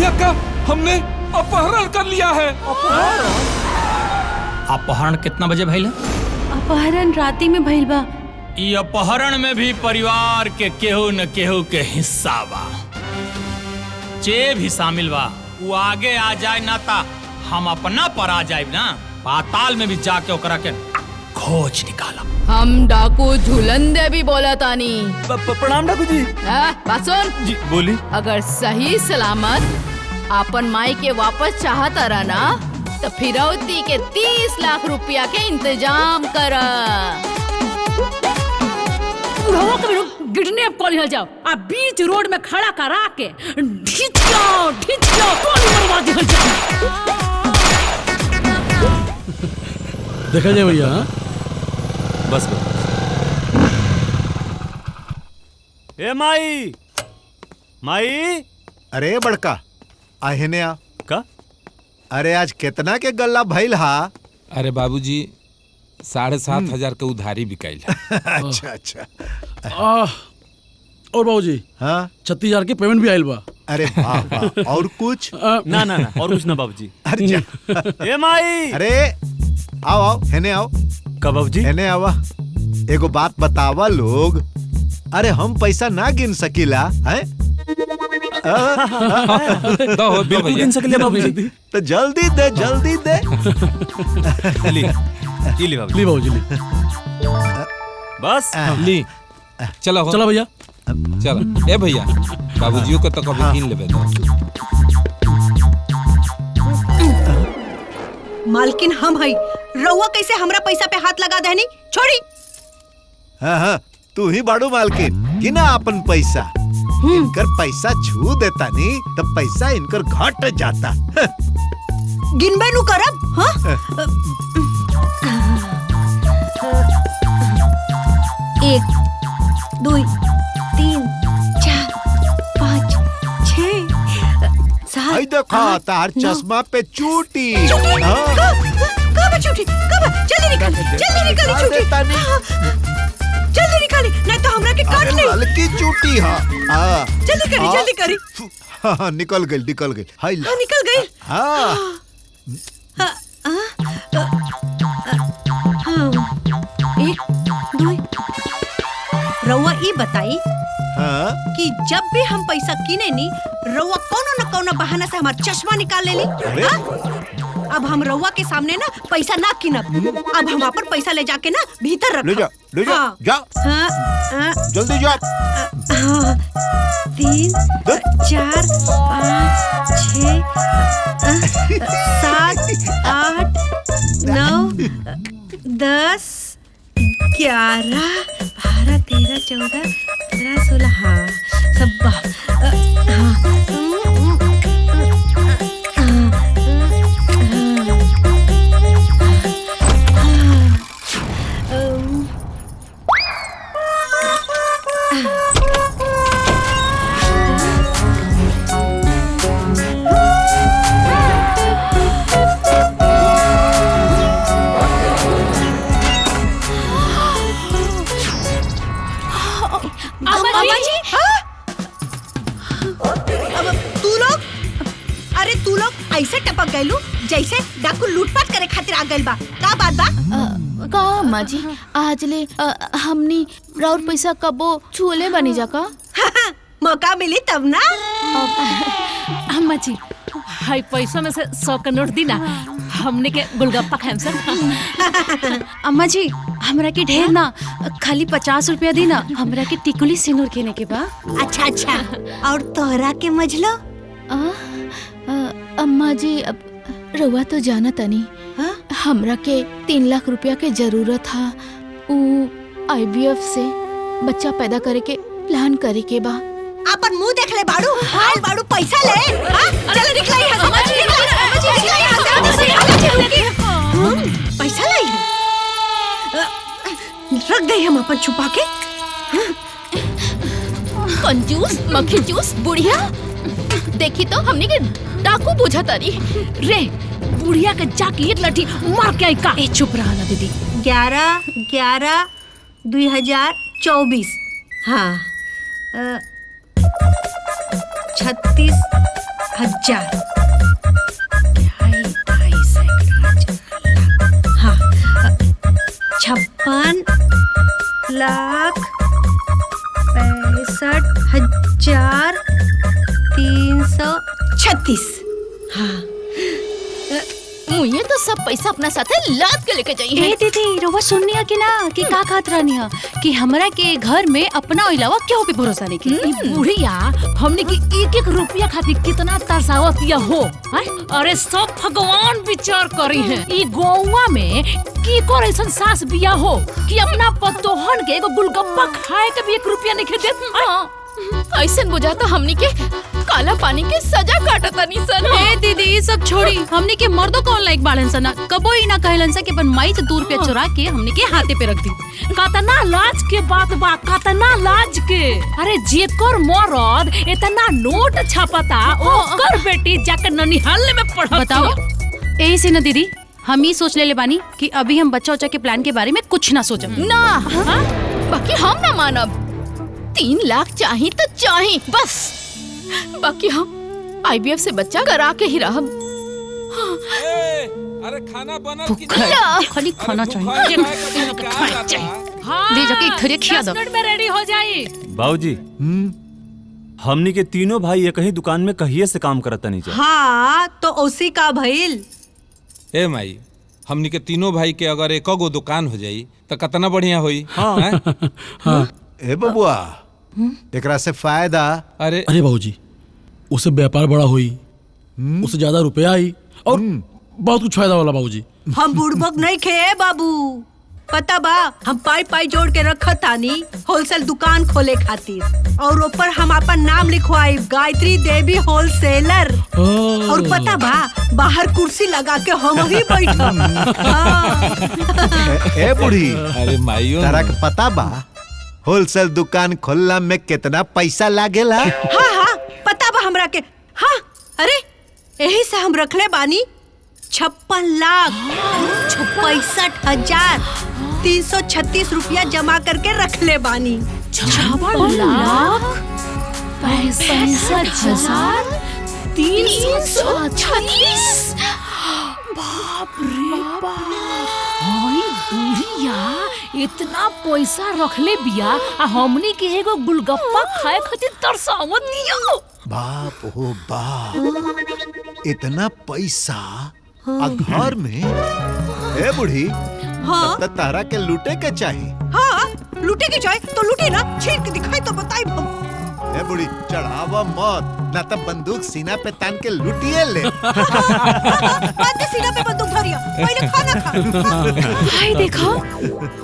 बुढ़िया का हमने अपहरण कर लिया है। अपहरण कितना बजे भइल? अपहरण राती में भइल बा। ई अपहरण में भी परिवार के केहू न केहू के हिस्सा बा, जे भी शामिल बा वो आगे आ जाए ना ता हम अपना पर आ जाए ना, पाताल में भी जाके ओकरा के खोज निकाला। हम डाकू झूलन देवी बोला तानी। प्रणाम डाकू जी। बात सुन जी बोली। अगर सही सलामत अपन माई के वापस चाहता रहा ना तो फिरौती के 30 लाख रुपया के इंतजाम कर। किडनैप कर लिया जाओ, आ बीच रोड में खड़ा करा के ढीच जाओ गोली मरवा दिया जाओ। देखा जाए भैया। बस ए माई माई। अरे बड़का आहने आ का? अरे आज कितना के गल्ला भइल हा? अरे बाबूजी 7,500 के उधारी बिकाइल। अच्छा अच्छा। और बाबूजी हाँ 36,000 की पेमेंट भी आयल बा। अरे वाह वाह। और कुछ? ना ना ना और कुछ ना बाबूजी। अरे जा। ए माई। अरे आओ आओ हेने आओ। का बाबूजी? हेने आवा। एगो बात बतावा लोग। अरे हम पैसा ना गिन सकीला है? बिल्कुल गिन सकले बाबूजी। तो जल्दी दे जल्दी दे। ली बाबूजी। ली बाबूजी ली। बस ली चलो चलो भैया। चलो ए भैया बाबूजियों को तो कभी गिन लेबे दो। मालकिन हम हई, रउआ कैसे हमरा पैसा पे हाथ लगा देनी? छोड़ी। हाँ हाँ तू ही बाड़ू मालकिन, गिना अपन पैसा। इनकर पैसा छू देता नी तब पैसा इनकर घट जाता। गिनबे नु करब। हाँ? 1 2 3 4 5 6 7। आई देखा तार चश्मा पे चूटी। कब चूटी? कब? जल्दी निकाली चूटी। जल्दी निकाली नहीं तो हमरा के काट ले। हल्की चूटी हाँ। जल्दी करी। हाँ निकल गई। हाय हाँ निकल गई। हाँ 1 2। रउआ ई बताई हाँ कि जब भी हम पैसा किने नी रउआ कोनो न कोनो बहाना से हमार चश्मा निकाल लेली। अब हम रउआ के सामने ना पैसा ना किनब। अब हम अपन पैसा ले जाके ना भीतर रख। ले जा हाँ। जा। हाँ, जल्दी जा। 3 4 5 6 7 8 9 10 11 12 13 14 15 16। हाँ सब ऐसे टपक गइलू जैसे डाकू लूटपाट करे खातिर आ गइल बा। का बात बा? का अम्मा जी आज ले हमनी राउर पैसा कबो छुले बनी जा का? मौका मिली तब ना। अम्मा जी हाई पैसा में से 100 का नोट दी ना, हमने के गोलगप्पा खाएम सर। अम्मा जी हमरा के ढेर ना, खाली 50 रुपया दी ना, हमरा के टिकुली सिंदूर केने के बा। अच्छा और तोहरा के मजलो? अम्मा जी अब रउआ तो जाना तनी हमरा के 3 लाख रुपया के जरूरत था। IVF से बच्चा पैदा करे के प्लान करे के बा। अपन मुंह देख ले बाड़ू। हाल बाड़ू पैसा ले। चलो निकला यहाँ से। अम्मा जी निकला यहाँ से। पैसा लाई है रख गई हम अपन छुपा के। कंजूस मक्खी जूस बुढ़िया देखी तो हमने के डाकू बुझा तारी रे। बुढ़िया के जाके एक लठी मार के आई का। ए चुप रहा ना दीदी। 11/11/2024। हाँ 36 हजार। हाँ, 56,65,336। हाँ, मुझे तो सब पैसा अपना साथे लाद के लेके जाइए। ए दीदी रउआ सुननी है कि ना कि का कहत रहनी है कि हमरा के घर में अपना अलावा क्यों पे भरोसा नहीं की। ई बुढ़िया हमने की एक एक रुपया खातिर कितना तरसावतिया हो हैं? अरे सब भगवान विचार करी है। ई गौवा में की कर ऐसा सास बिया हो कि अपना पतोहन के एगो गुलगप्पा खाए के भी 1 रुपया नहीं देत। ऐसा बुझा तो हमनी के काला पानी के सजा काटता नहीं सन। ए दीदी ये सब छोड़ी, हमने के मर्दों कौन लाइक बाड़न सना कबो ही ना कहलन सा कि अपन माई से दूर पे चुरा के हमने के हाथे पे रख दी। कतना लाज के बात बा, कतना लाज के। अरे जेकर मरद इतना नोट छापता ओकर बेटी जाके ननिहाल में पढ़त। बताओ यही से ना दीदी हम ही सोच ले बानी कि अभी हम बच्चा उच्चा के प्लान के बारे में कुछ ना सोचब ना। बाकी हम ना मानब। 3 लाख चाहिए तो चाहिए बस। बाकी हम IVF से बच्चा करा के ही रहब। अरे खाना बनल कि खाली खाना चाहिए। ले जाके एक थरिया खिया दो। 10 मिनट में रेडी हो जाई। बाबूजी हमनी के तीनों भाई एक ही दुकान में कहिए से काम करता नहीं जा। हाँ तो उसी का भइल। ए माई, हमनी के तीनों भाई के अगर एक गो दुकान हो जाई तो कितना बढ़िया होई। हाँ। हाँ। ए बबुआ, एकरा से फायदा। अरे अरे बाबूजी, उससे व्यापार बड़ा हुई, उससे ज्यादा रुपया आई और बहुत कुछ फायदा वाला बाबूजी। हम बुड़बक नहीं खे बाबू, पता बा हम पाई पाई जोड़ के रखत तानी होलसेल दुकान खोले खातिर, और ऊपर हम अपन नाम लिखवाई गायत्री देवी होलसेलर। और पता बा बाहर कुर्सी लगा के हम ही बैठब। ए बूढ़ी, अरे माइयो तारा के पता बा होलसेल दुकान खोलना में कितना पैसा लागेला? हाँ हाँ पता बा हमरा के। हाँ अरे यही से हम रखले बानी 56,65,336 रुपया जमा करके रखले बानी। 56,65,336। बाप रे बाप। हाय बुढ़िया इतना पैसा रखले बिया आ हमनी के एगो गुलगप्पा खाए खातिर तरसावत दिया। बाप हो बाप, इतना पैसा आ घर में? ए बुढ़ी, हाँ तब तक तारा के लूटे के चाहिए। हाँ लूटे के जाए तो लूटे ना, छीन के दिखाई तो बताई हम। ए बुढ़ी चढ़ावा मत, ना तब बंदूक सीना पे तान के लूटिए ले। बात सीना पे बंदूक धरिया, पहले खाना खा। भाई देखो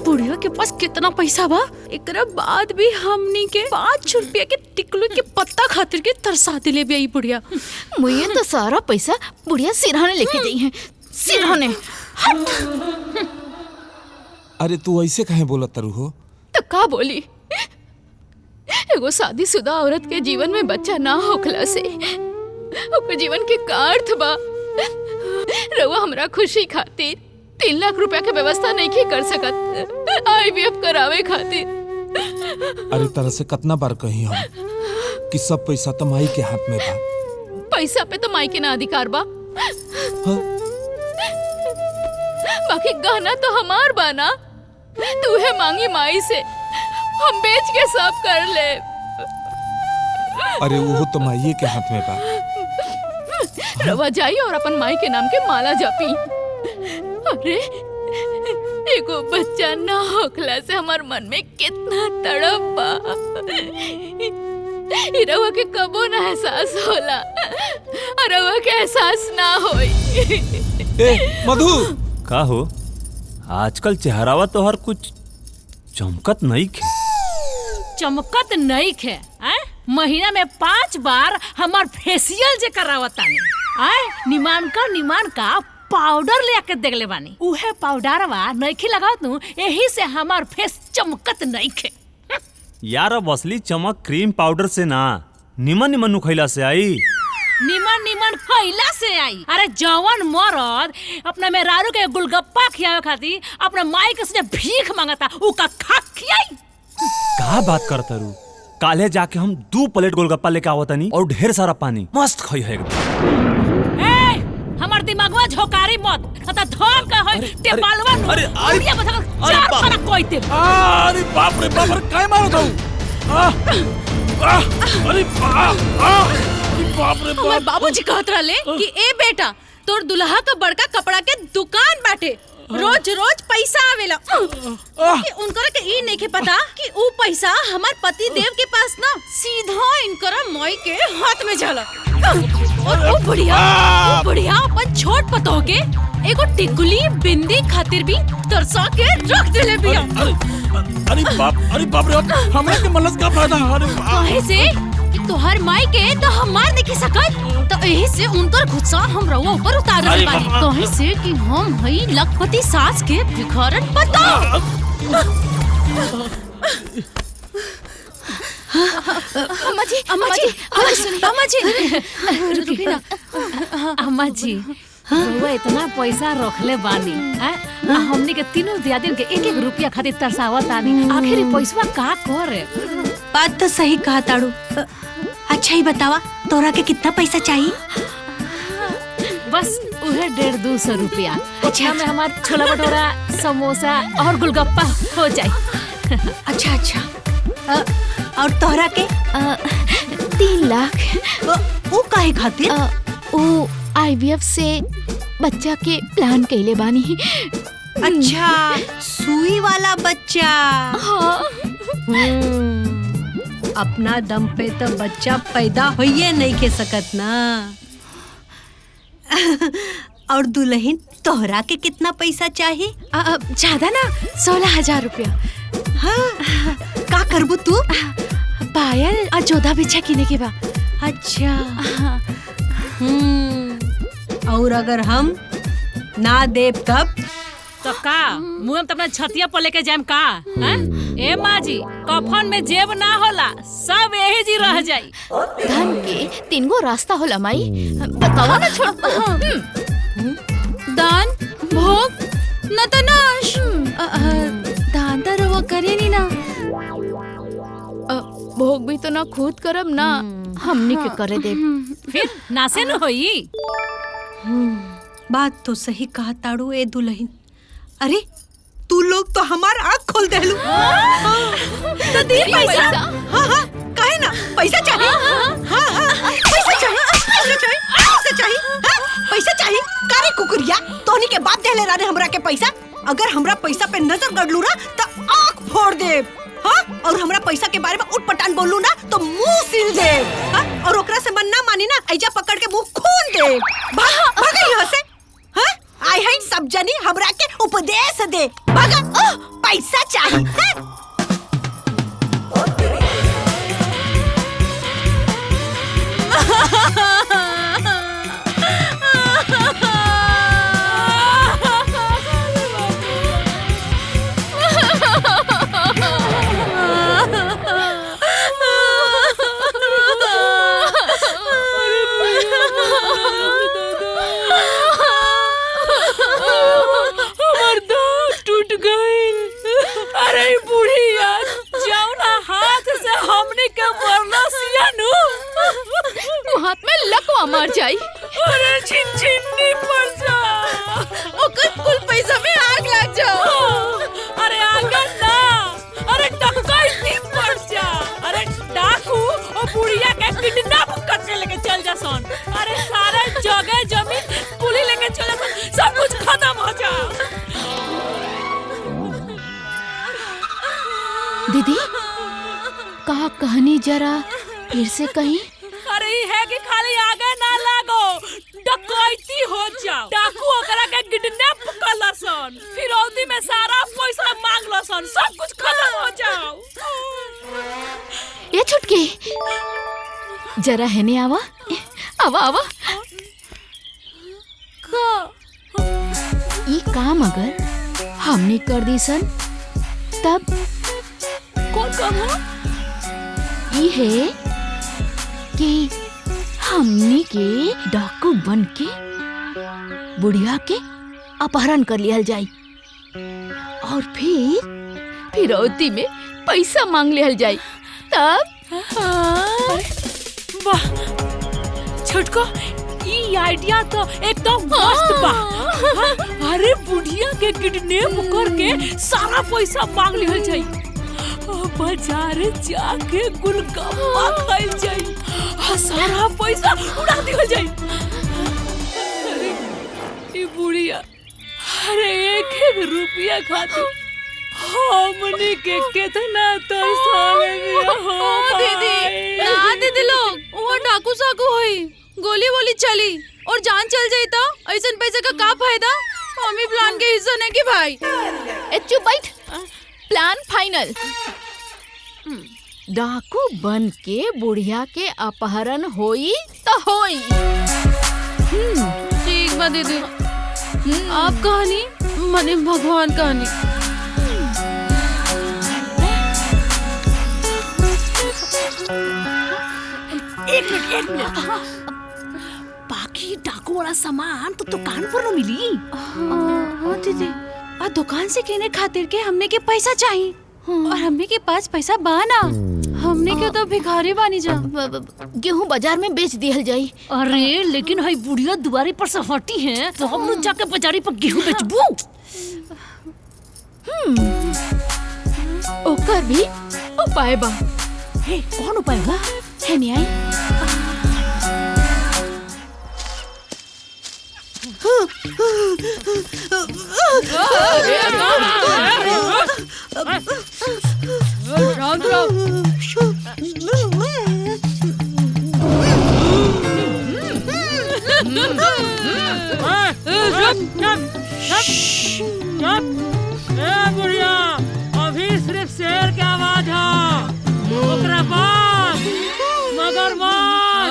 बुढ़िया के पास कितना पैसा बा, एकरा बाद भी हमनी के 5 रुपया के टिकलू के पत्ता खातिर के तरसा दिले भी आई बुढ़िया। मुझे तो सारा पैसा बुढ़िया सिरहाने लेके गई है। सिरहाने अरे तू ऐसे काहे बोलत तारू हो? तो का बोली, एगो शादीशुदा औरत के जीवन में बच्चा ना होखला से ओकर जीवन के का अर्थ बा। रउआ हमरा खुशी खातिर 3 लाख रुपया के व्यवस्था नहीं की कर सकत IVF करावे खातिर। अरे तरह से कितना बार कही हम कि सब पैसा तो माई के हाथ में बा। पैसा पे तो माई के ना अधिकार बा। हाँ? बाकी गहना तो हमार बा ना, तू है मांगी माई से, हम बेच के सब कर ले। अरे वो तो माई के हाथ में बा। रवा जाई और अपन माई के नाम के माला जापी। अरे एगो बच्चा ना होखला से हमार मन में कितना तड़प बा। रवा के कबो ना एहसास होला, रवा के एहसास ना होई। ए मधु, का हो आजकल चेहरावा तो हर कुछ चमकत नहीं खे। चमकत नहीं खे महीना में 5 बार हमार फेशियल जे करावतानी। निमान का पाउडर लेके देखले बानी, उहे पाउडरवा नइखे लगावत नु, यही से हमार फेस चमकत नहीं खे। यार अब असली चमक क्रीम पाउडर से ना, निमन नु खइला से आई। निमन खइला से आई। अरे जवान मरद अपना मेहरारू के गुलगप्पा खियावे खातिर अपना माई के से भीख मांगता, उ का खा खियाई। का बात करता रू? काले जाके हम 2 प्लेट गोलगप्पा लेके आवतनी और ढेर सारा पानी, मस्त खई है एकदम। ए हमार दिमागवा झोकारी मत तथा धोन का होय टेपालवा अरे, बुढ़िया बता चार बाप। पाना कोई ते अरे बाप रे बाप रे काय मारत हूँ अरे बाप रे हमार बाबूजी कहत रहले कि ए बेटा तोर दुल्हा का बड़का कपड़ा के दुकान बाटे रोज रोज पैसा आवेला कि उनकर के ई नहीं के पता कि ऊ पैसा हमार पति देव के पास ना सीधा इनकर मई के हाथ में जाला और वो बढ़िया अपन छोट पतोह के एगो टिकुली बिंदी खातिर भी तरसा के रख देले बिया। अरे बाप रे हमरा के मलस का फायदा अरे काहे से कि तोहर माई के तो हम मार नहीं सकत तो एही से उनकर गुस्सा हम रउआ ऊपर उतार अरे बानी बाबा। काहे से कि हम हई लखपति सास के भिखारन पता। अम्मा जी रुकी ना। अम्मा जी रउआ इतना पैसा रखले बानी हमनी के तीनों दियादिन के एक एक रुपया खातिर तरसावत आनी आखिर पैसा का करे। बात तो सही कहा ताड़ू। अच्छा ही बतावा तोरा के कितना पैसा चाहिए? बस उहे 150-200 रुपया। अच्छा में हमार छोला भटूरा समोसा और गुलगप्पा हो जाए। अच्छा और तोहरा के 3 लाख। वो काहे खातिर? वो IVF से बच्चा के प्लान कैले बानी। अच्छा सुई वाला बच्चा। हाँ। अपना दम पे तो बच्चा पैदा होइए नहीं के सकत ना। और दुल्हन तोहरा के कितना पैसा चाहिए? ज्यादा ना 16,000 रुपया। हाँ का करबू तू? पायल और जोधा बिछा किने के बा। अच्छा और अगर हम ना देब तब? तो का मुंह में अपना छतिया पर लेके जाम का? ए माँ जी कफन में जेब ना होला सब यही जी रह जाई। धन के 3 गो रास्ता होला माई बतावा ना छोड़। दान भोग न तो नाश। दान तो रवा करे नी ना। भोग भी तो ना खुद करब ना हमनी के करे दे। फिर नासे न होई। बात तो सही कहा ताड़ू ए दुल्हन। अरे तू लोग तो हमार आँख खोल देलू। तो दे पैसा। हाँ काहे ना पैसा चाहिए। हाँ पैसा चाहिए पैसा चाहिए कारे कुकुरिया तोहनी के बाप देले राने हमरा के पैसा। अगर हमरा पैसा पे नजर गड़लू ना तो आँख फोड़ दे। हाँ और हमरा पैसा के बारे में उठपटांग बोलू ना तो मुंह सिल दे। हाँ और ओकरा से मन ना मानी ना ऐजा पकड़ के मुंह खून दे। भाग यहाँ से। हाँ आई हैं सब जनी हमरा के उपदेश दे। भागा पैसा चाहिए। हाथ में लकवा मार जाई। अरे छिन्नी पड़ जा। ओकर कुल पैसा में आग लग जाओ। अरे आगन ना अरे डकैती पड़ जा। अरे डाकू और बुढ़िया के किडनैप करके लेके चल जा सन। अरे सारे जगह जमीन पुलिस लेके चले सन सब कुछ खत्म हो जा। दीदी कहा कहानी जरा फिर से कहीं। अरे है कि खाली आगे ना लागो डकैती हो जाओ। डाकू ओकरा के किडनैप कर लसन फिर औदी में सारा पैसा मांग लसन सब कुछ खत्म हो जाओ। ये छुटकी जरा है ने आवा आवा ये काम अगर हमने कर दी सन तब कौन काम हो? ये है कि हमनी के डाकू बन के बुढ़िया के अपहरण कर लिया जाए और फिर फिरौती में पैसा मांग लिया जाए तब। वाह छोटको ई आइडिया तो एकदम मस्त बा। अरे बुढ़िया के किडनैप करके सारा पैसा मांग लिहल जाई, बाजार जाके गुलगप्पा खाइल जाई, सारा पैसा उड़ा दिहल जाई। अरे ई बुढ़िया अरे एक रुपया खातिर हमनी के कितना तो साले में हो दीदी ना दीदी लोग वो डाकू साकू होई, गोली वोली चली और जान चल जाई तो ऐसन पैसे का फायदा। मम्मी प्लान के हिस्सा नहीं की भाई। ए चुप बैठ। Plan final. डाकू बन के बुढ़िया के अपहरण होई तो होई। ठीक बा दीदी, आप कहानी मने भगवान कहानी। एक मिनट बाकी डाकू वाला सामान तो दुकान पर न मिली। हाँ दीदी, आ दुकान से कहने खातिर के हमने के पैसा चाहिए और हमने के पास पैसा बाना। हमने के तो भिखारी बानी जा। गेहूं बाजार में बेच दिहल जाई। अरे लेकिन हई बुढ़िया दुआरे पर से हटी है तो हम लोग जाके बाजारी पर गेहूं बेचबू। ओकर भी उपाय बा। हे कौन उपाय बा? है नहीं आई। बुढ़िया अभी सिर्फ शेर की आवाज है, ओकरा बाद मगरमच्छ,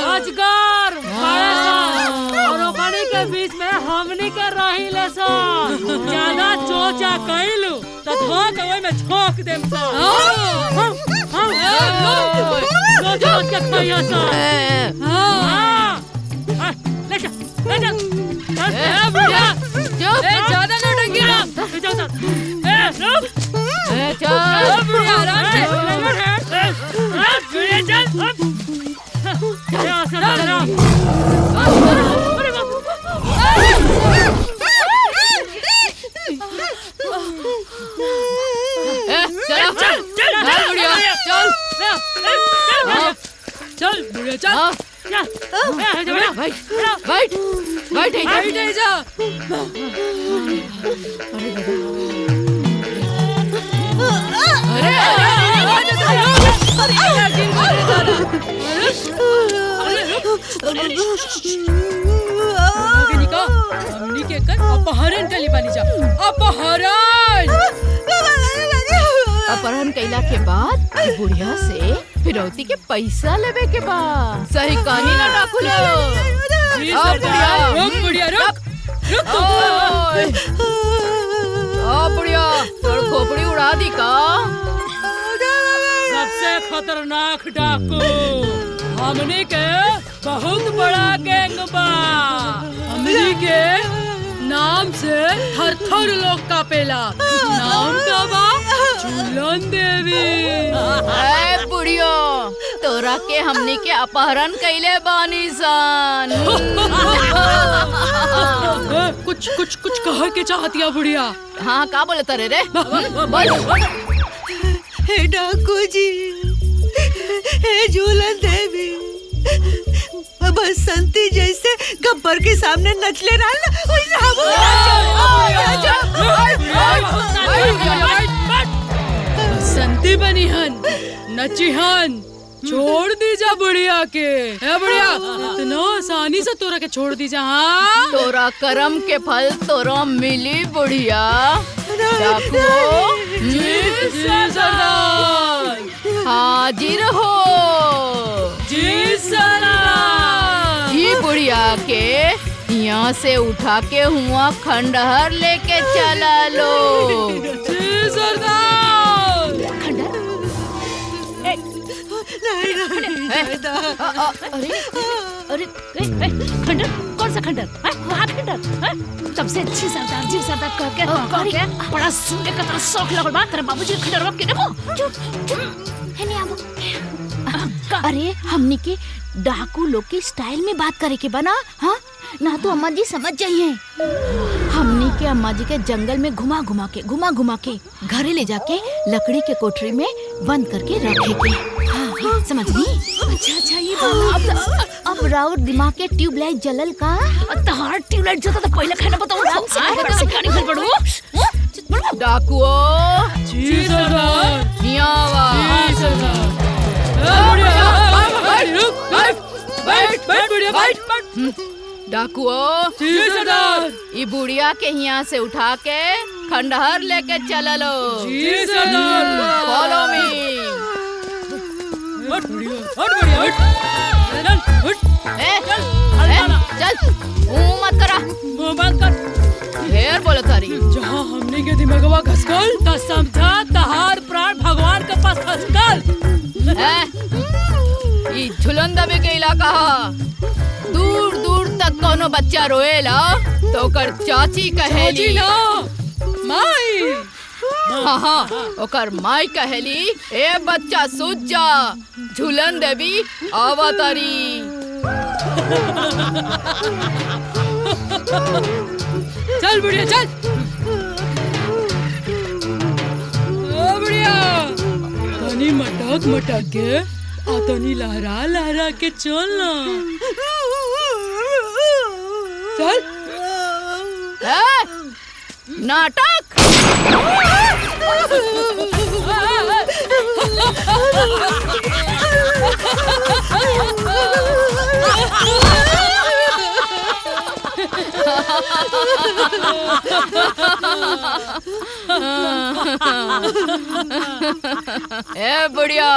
अजगर, और ओकनी के बीच में हमनी के रहिले सा। ज्यादा चोचा कइलू त धोक ओइ में झोंक देम सा। सोच के खइया सा। ले जा बुढ़िया। चुप, ज्यादा नौटंकी ना। रुक। चल बुढ़िया आराम से। चल बुढ़िया चल। बैठ जा। हमनी के कर अपहरण कली बानी जा। अपहरण कैला के बाद बुढ़िया से फिरौती के पैसा लेवे के बाद सही कहानी ना डाकू लो। रुक बुढ़िया रुक बुढ़िया तोड़ खोपड़ी उड़ा दी का। सबसे खतरनाक डाकू हमनी के बहुत बड़ा गैंग बा। हमनी के नाम से थर-थर लोग कापेला। नाम का बा झूलन देवी। ए बुढ़ियो तोरा के हमनी के अपहरण कैले बानी सन। कुछ कह के चाहतिया बुढ़िया। हाँ का बोले तारे रे? हे डाकू जी, हे झूलन देवी, बसंती जैसे गब्बर के सामने नचले रहा ना, वैसे हम बसंती बनी हन, नची हन, छोड़ दी जा बुढ़िया के। है बुढ़िया इतना आसानी से तोरा के छोड़ दी जा। हाँ तोरा कर्म के फल तोरा मिली बुढ़िया। डाकू हाजिर हो। जी सरदार। ये बुढ़िया के यहाँ से उठा के हुआ खंडहर लेके चला लो। जी सरदार। खंडर? अरे खंडर कौन सा खंडर? वहाँ खंडर? सबसे अच्छी सरदार जी सरदार कह के बड़ा सुनने का तेरा शौक लगल बा। तेरे बाबूजी खंडर बाप के देखो। अरे हमनी के डाकू लोग के स्टाइल में बात करे के बना, हाँ ना तो अम्मा जी समझ जाइए। हमनी के अम्मा जी के जंगल में घुमा घुमा के घरे ले जाके लकड़ी के कोठरी में बंद करके रखे के। हाँ, समझ ली? अच्छा ये अब राउर दिमाग के ट्यूबलाइट जलल का? तहार ट्यूबलाइट जो तो पहले खाना बताओ। डाकुओ जी सरदार। नियावा जी सरदार। बैठ। डाकुओ जी सरदार। ई बुढ़िया के यहाँ से उठा के खंडहर लेके चलो। जी सरदार। Follow me. चल मत करा, ढेर बोलो तारी। जहाँ हमने के दिमागवा घसकल त समझा तहार प्राण भगवान के पास खसकल। ई झुलन दबे के इलाका हा। दूर दूर तक कोनो बच्चा रोएला तो ओकर चाची कहेली माई। हाँ ओकर माई कहेली ए बच्चा सूझ जा, झुलन देवी आवतारी। चल बुढ़िया चल। ओ बुढ़िया तनी मटक के आ तनी लहरा के चल ना। चल। नाटक। ए बुढ़िया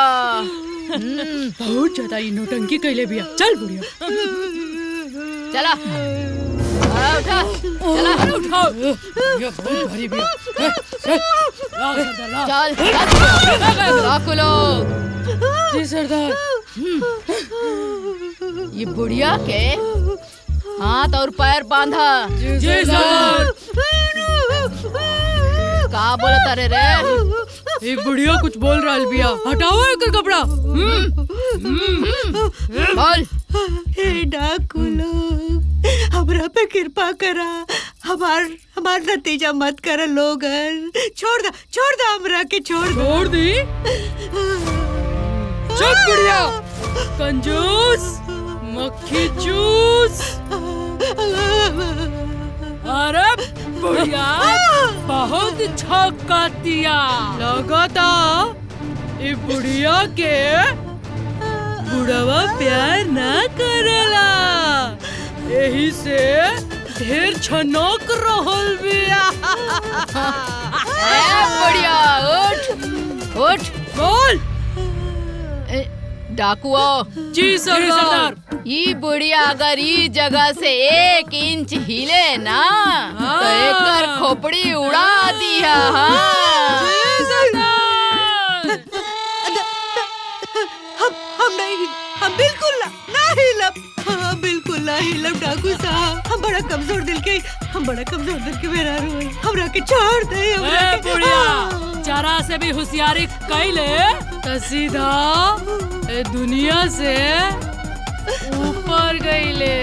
बहुत ज्यादा नौटंकी कैले बिया। चल बुढ़िया चला उठा, चला उठाओ। ये बहुत भारी बिया। चल डाकू लोग। जी सरदार। ये बुढ़िया के हाथ और पैर बांधा। जी सरदार। का बोलता रे? एक बुढ़िया कुछ बोल रहा बिया, हटाओ एकर कपड़ा। बोल। हे डाकू लोग, हमरा पे कृपा करा, हमार नतीजा मत कर लोगन। छोड़ दा हमरा के, छोड़ दी। चुप बुढ़िया, कंजूस, मक्खी चूस। अरे बुढ़िया बहुत छकातिया लगता। ये बुढ़िया के बुढ़वा प्यार ना करला, यही से ढेर छनक रहल बिया। बुढ़िया उठ बोल। डाकुओ। जी सरदार। ये बुढ़िया अगर ई जगह से 1 इंच हिले ना तो एकर खोपड़ी उड़ा दिया। हम बिल्कुल ना हिलब। हाँ बिल्कुल ना हिलब डाकू साहब। हम बड़ा कमजोर दिल के मेहरारू हैं। हमरा के छोड़ दे। बुढ़िया जरा से भी होशियारी कैले तो सीधा दुनिया से ऊपर गईले।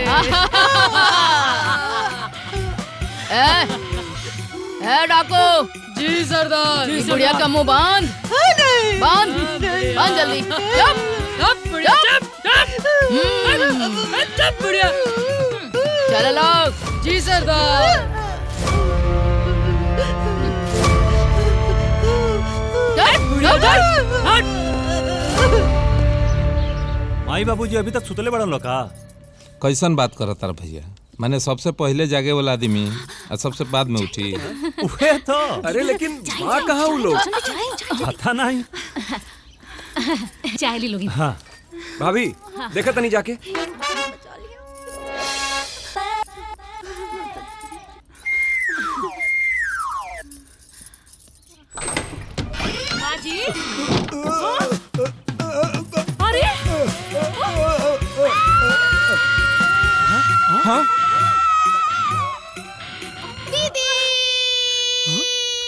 डाकू। जी सरदार। बुढ़िया का मुंह बांध जल्दी। चुप बुढ़िया। चलो लोग। जी सरदार। माई बाबूजी अभी तक सुतले बड़न लोग का? कैसन बात करत तार भैया? मैंने सबसे पहले जागे वाला आदमी और सबसे बाद में उठी। उहे तो। अरे लेकिन माँ कहाँ वो लोग? पता नहीं। चाय ली लोगी। हाँ भाभी देखा तनी जाके। जी अरे हाँ? दीदी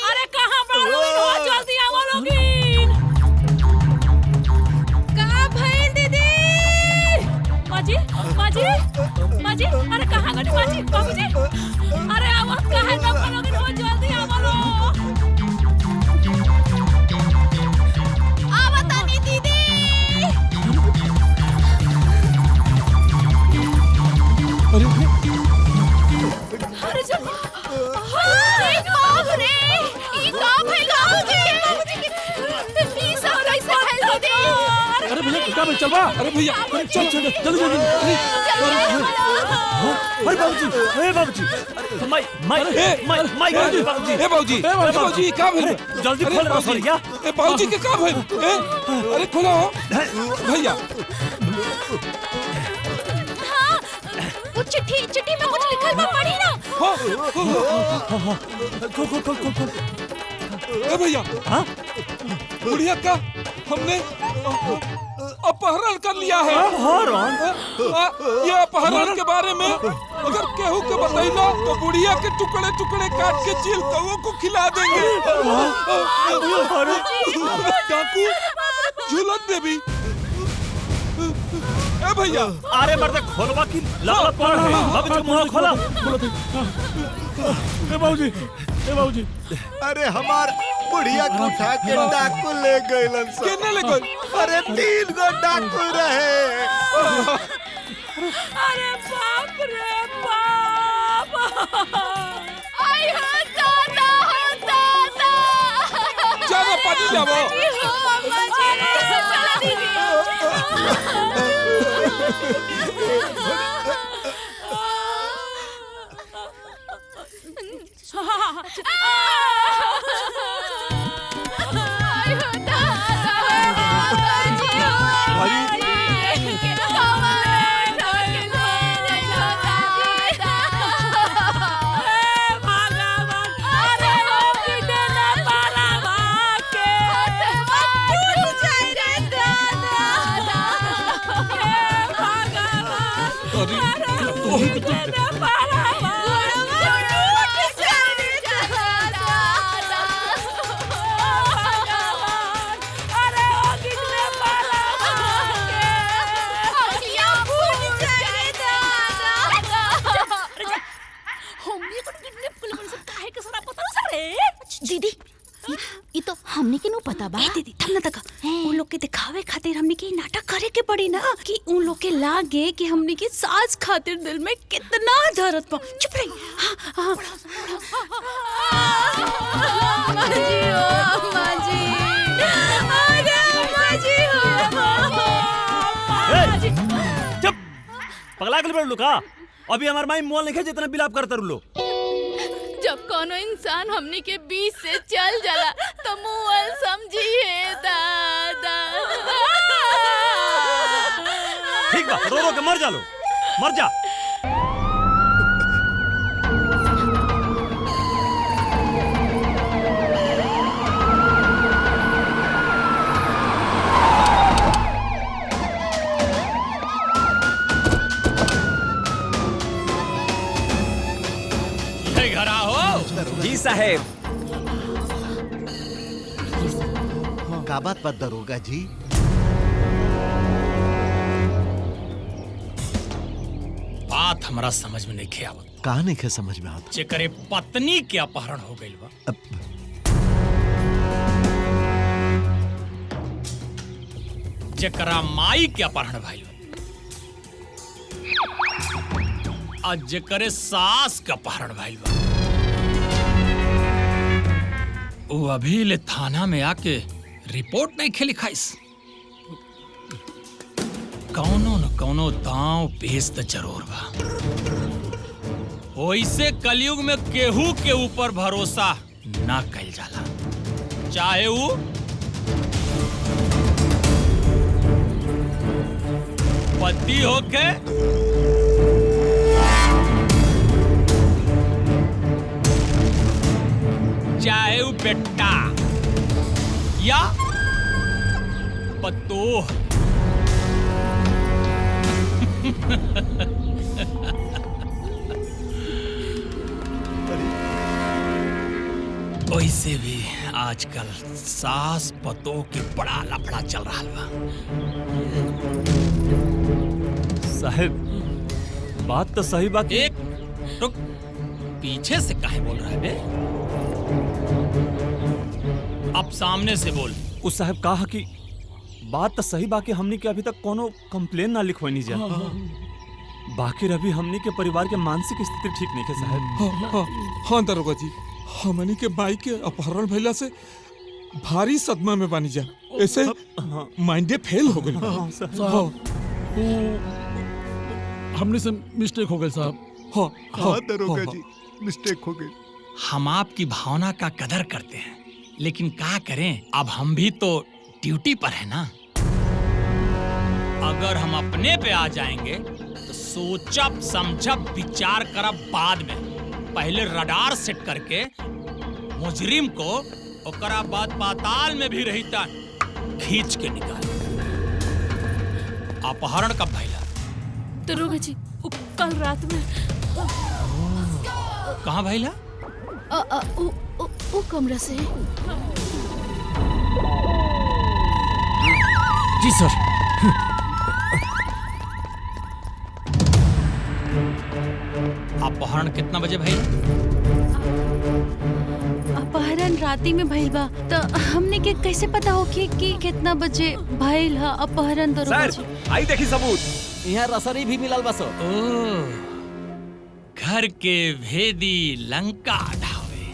अरे कहाँ बहुत जल्दी आओ लोगी। का भइल दीदी? नीमा जी, अरे कहाँ गए नीमा जी? बाबूजी, अरे आओ, काहे न करोगे? हो जल्दी आओ। आवतानी दीदी। अरे जब अरे बाप रे, ई का भइल बाबूजी? ई सब कैसे भइल दीदी? अरे भैया क्या चल बा? अरे भैया चल चल जल्दी जल्दी। अरे बाबूजी, ए बाबूजी, माई बाबूजी, ए बाबूजी का भइल? जल्दी खोल रसोईया। ए बाबूजी के का भइल? अरे खोलो भैया। वो चिट्ठी में कुछ लिखल बा, पढ़ी ना। खोल। ए भैया, हाँ? बुढ़िया का हमने अपहरण कर लिया है। ये अपहरण के बारे में अगर केहू के बताइला तो बुढ़िया के टुकड़े टुकड़े काट के चील कौओं को खिला देंगे। डाकू झूलन देवी। ए भैया, अरे मर्द खोलवा की लपड़ पड़ है। बाबूजी मुंह खोला। ए बाबूजी। अरे हमार बुढ़िया को उठा के डाकू ले गइलन सब। केने ले गइल? अरे 3 गो डाकू रहे। अरे बाप रे बाप। आई हो दादा, जाओ पानी जाओ। चला दीदी। दीदी ये तो हमने के नु पता बा। दीदी थम ना तक उन लोग के दिखावे खातिर हमने के नाटक करे के पड़ी ना कि उन लोग के लागे कि हमने के सास खातिर दिल में कितना दर्द बा। चुप रही। चुप पगला गल लुका। अभी हमार माई मोल नहीं जितना बिलाप करता लो। जब कोनो इंसान हमनी के बीच से चल जाला तो मुअल समझिए दादा। ठीक बा, रो के मर जा लो, मर जा। घरा हो जी साहेब। का बात दरोगा जी? बात हमरा समझ में नहीं आवत। कहा नहीं समझ में आवत? जेकरे पत्नी के अपहरण हो गइल बा। जेकरा माई के अपहरण भइल बा। आ जेकरे सास के अपहरण भइल बा। वो अभी ले थाना में आके रिपोर्ट नहीं खेली खाइस। कौनो न कौनो दांव पेश त जरूर बा। ओइसे कलयुग में केहू के ऊपर भरोसा ना कइल जाला, चाहे वो पति होके चाहे वो बेटा या पतोह। वैसे भी आजकल सास पतोह के बड़ा लफड़ा चल रहा बा। साहब बात तो सही बात। एक रुक, पीछे से काहे बोल रहा है बे? अब सामने से बोल। उस साहब कहा कि बात तो सही बाकी हमनी के अभी तक कोनो कंप्लेन ना लिखवानी जा। बाकी अभी हमनी के परिवार के मानसिक स्थिति ठीक नहीं है साहब। हाँ दरोगा जी, हमनी के माई के अपहरण भइला से भारी सदमा में बानी जा। ऐसे माइंडे फेल हो गई। हमने से मिस्टेक हो गई साहब। हाँ दरोगा जी, मिस्टेक हो गई। हम आपकी भावना का कदर करते हैं, लेकिन क्या करें, अब हम भी तो ड्यूटी पर है ना। अगर हम अपने पे आ जाएंगे तो सोचब समझब विचार करब बाद में। पहले रडार सेट करके मुजरिम को ओकरा बाद पाताल में भी रहता खींच के निकाल। अपहरण कब भइला? दरोगा जी, कल रात में। कहाँ भइला? वो कमरा से। जी सर। अपहरण कितना बजे भइल? अपहरण राती में भइल बा, तो हमने के कैसे पता हो कि कितना बजे भइल है अपहरण? दरोगा जी, आई देखी सबूत। यहाँ रसरी भी मिलल बसो। घर के भेदी लंका ढावे।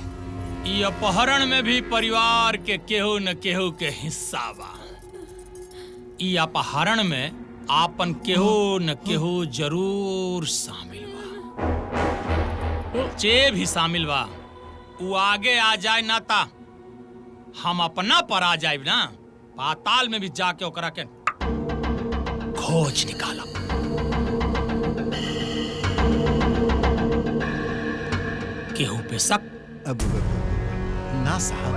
ई अपहरण में भी परिवार के केहू न केहू के हिस्सा बा। ई अपहरण में आपन केहू न केहू जरूर शामिल बा। जे भी शामिल बा वो आगे आ जाए ना ता हम अपना पर आ जाए ना, पाताल में भी जाके ओकरा के खोज निकालब। केहू पे शक? अब ना साहब।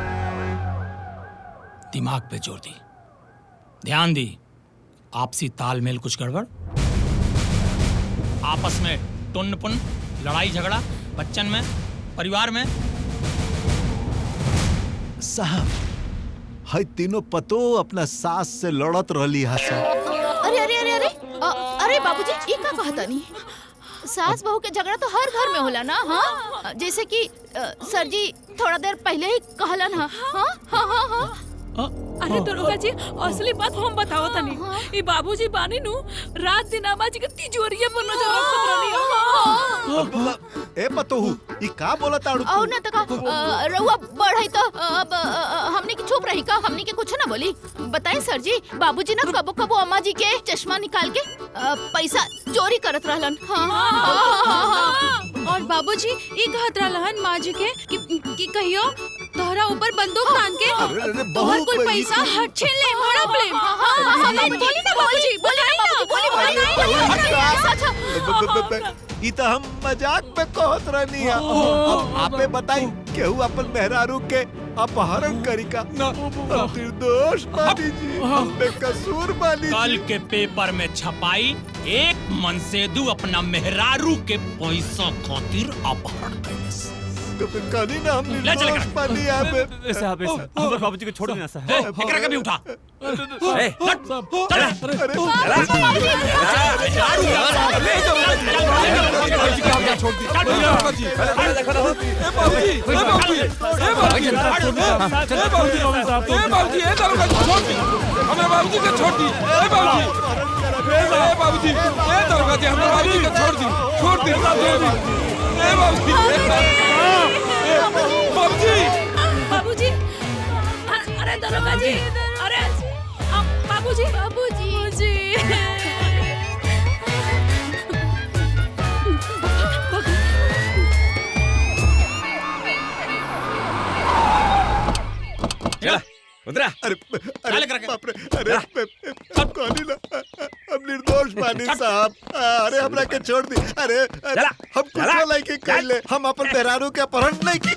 दिमाग पे जोर दी, ध्यान दी। आपसी तालमेल कुछ गड़बड़? आपस में टुन्न पुन, लड़ाई झगड़ा, बच्चन में, परिवार में? साहब, हाय तीनों पतो अपना सास से लड़त रहली हा साहब। अरे अरे अरे अरे अरे बाबूजी, ये का कहता नहीं? सास बहू के झगड़ा तो हर घर में होला ना। हाँ, जैसे कि सर जी थोड़ा देर पहले ही कहलन। हाँ हाँ हाँ हाँ हाँ। अरे दरोगा जी, असली बात हम बताओ तनी। ई बाबूजी बानी नु रात दिन आमाजी के तिजोरिया पर नजर रखत रहनी। ए पतोहू, ई का बोलत आड़ू तू? औ ना तका रउआ बढ़ई तो अब हमनी के चुप रही का? हमनी के कुछ ना बोली। बताएं सर जी, बाबूजी ना कबो कबो अम्मा जी के चश्मा निकाल के पैसा चोरी करत रहलन। हाँ। और बाबूजी ई कहत रहलन माँ जी के कि कहियो तोहरा ऊपर बंदूक तान के तोहर कुल पैसा हट छीन ले, हड़प ले। बोली ना बाबूजी, बोली ना बाबूजी। ई तो हम मजाक में कहत रहनी है। अब आपे बताई, केहू अपन मेहरारू के अपहरण करी का? निर्दोष बानी जी, हम बेकसूर बानी। कल के पेपर में छपाई, एक मनसेदू अपना मेहरारू के पैसा खातिर अपहरण कैलस। कनी ना हम निर्दोष बानी। ऐसे आप हमारे बाबूजी को छोड़ देना साहब। एकरा कभी उठा। ए, बाबूजी, अरे दरोगा जी, अरे बाबूजी, बाबूजी। उधर। अरे बाप रे, अरे कहनी ना हम निर्दोष बानी साहब। अरे हमरा के छोड़ दी। अरे हम कुछ नहीं की कर ले, हम अपन मेहरारू के अपहरण नहीं की।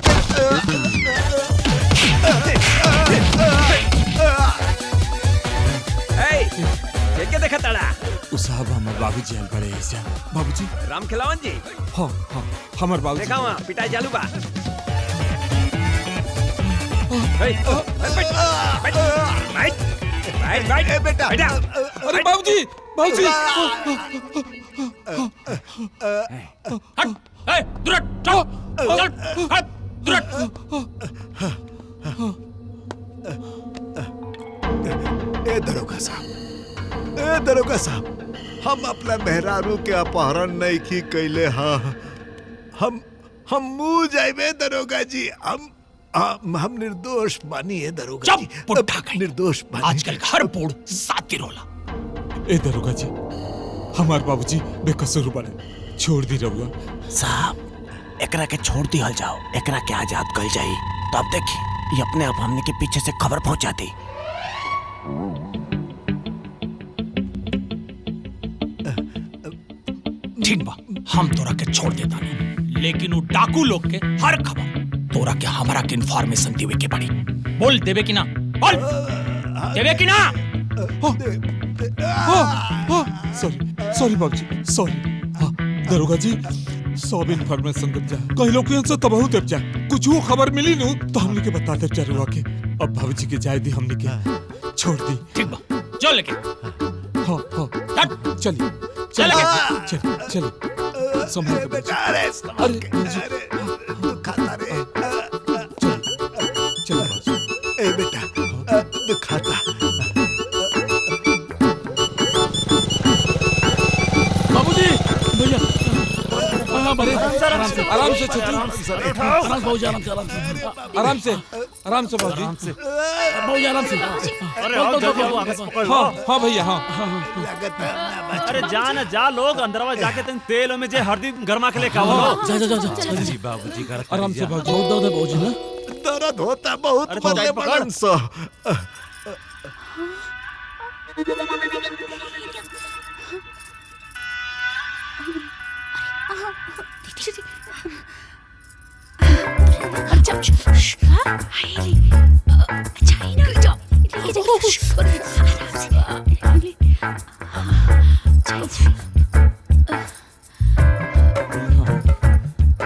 क्या देखा तड़ा? साहब हमार बाबूजी आयल बड़े ऐसे। बाबूजी राम खिलावन जी। हाँ हाँ, हमार बाबूजी देखा वहाँ पिटाई चालू बा। बेटा, अरे बाबूजी, बाबूजी हट, ए, दुरट, चल, चल, हट, दुरट। ए दरोगा साहब, हम अपना मेहरारू के अपहरण नहीं की कैले हाँ। हम मुँह जाइबे दरोगा जी। हम निर्दोष बानी है दरोगा जी। पुट्ठा कहीं। निर्दोष बानी। आजकल हर पोड़ साथ की रोला। ए दरोगा जी, हमार बाबूजी बेकसूर बने, छोड़ दी रहुआ। साहब एकरा के छोड़ दी हल जाओ, एकरा के आजाद कल जाई तो अब देखी ये अपने आप हमने के पीछे से खबर पहुंचा दी। ठीक बा, हम तोरा के छोड़ देता नहीं, लेकिन वो डाकू लोग के हर खबर तोरा के हमारा के इन्फॉर्मेशन देवे के पड़ी। बोल देवे कि ना? बोल देवे कि ना? सॉरी बाबूजी, सॉरी। दरोगा जी, सब इन्फॉर्मेशन दे जा, कहीं लोग से तबाहू देव जा, कुछ वो खबर मिली नु तो हमने के बता दे जरूर के। अब बाबूजी के जाए दी, हमने के छोड़ दी। ठीक बा, चल लेके। हाँ, चलिए, चलिए, संभाल के बच्चे। चलो ए बेटा, दुखाता। बाबूजी, भैया, आराम से छोटू, आराम से बाबूजी, बाबूजी आराम से। हाँ भैया, हाँ। अरे जा लोग अंदरवा जाके तुम तेल में जे हल्दी गरमा के लेके आओ। जा जी बाबूजी का आराम से बाबूजी। बहुत दर्द है बाबूजी ना। दर्द होता बहुत मजे बड़न सो।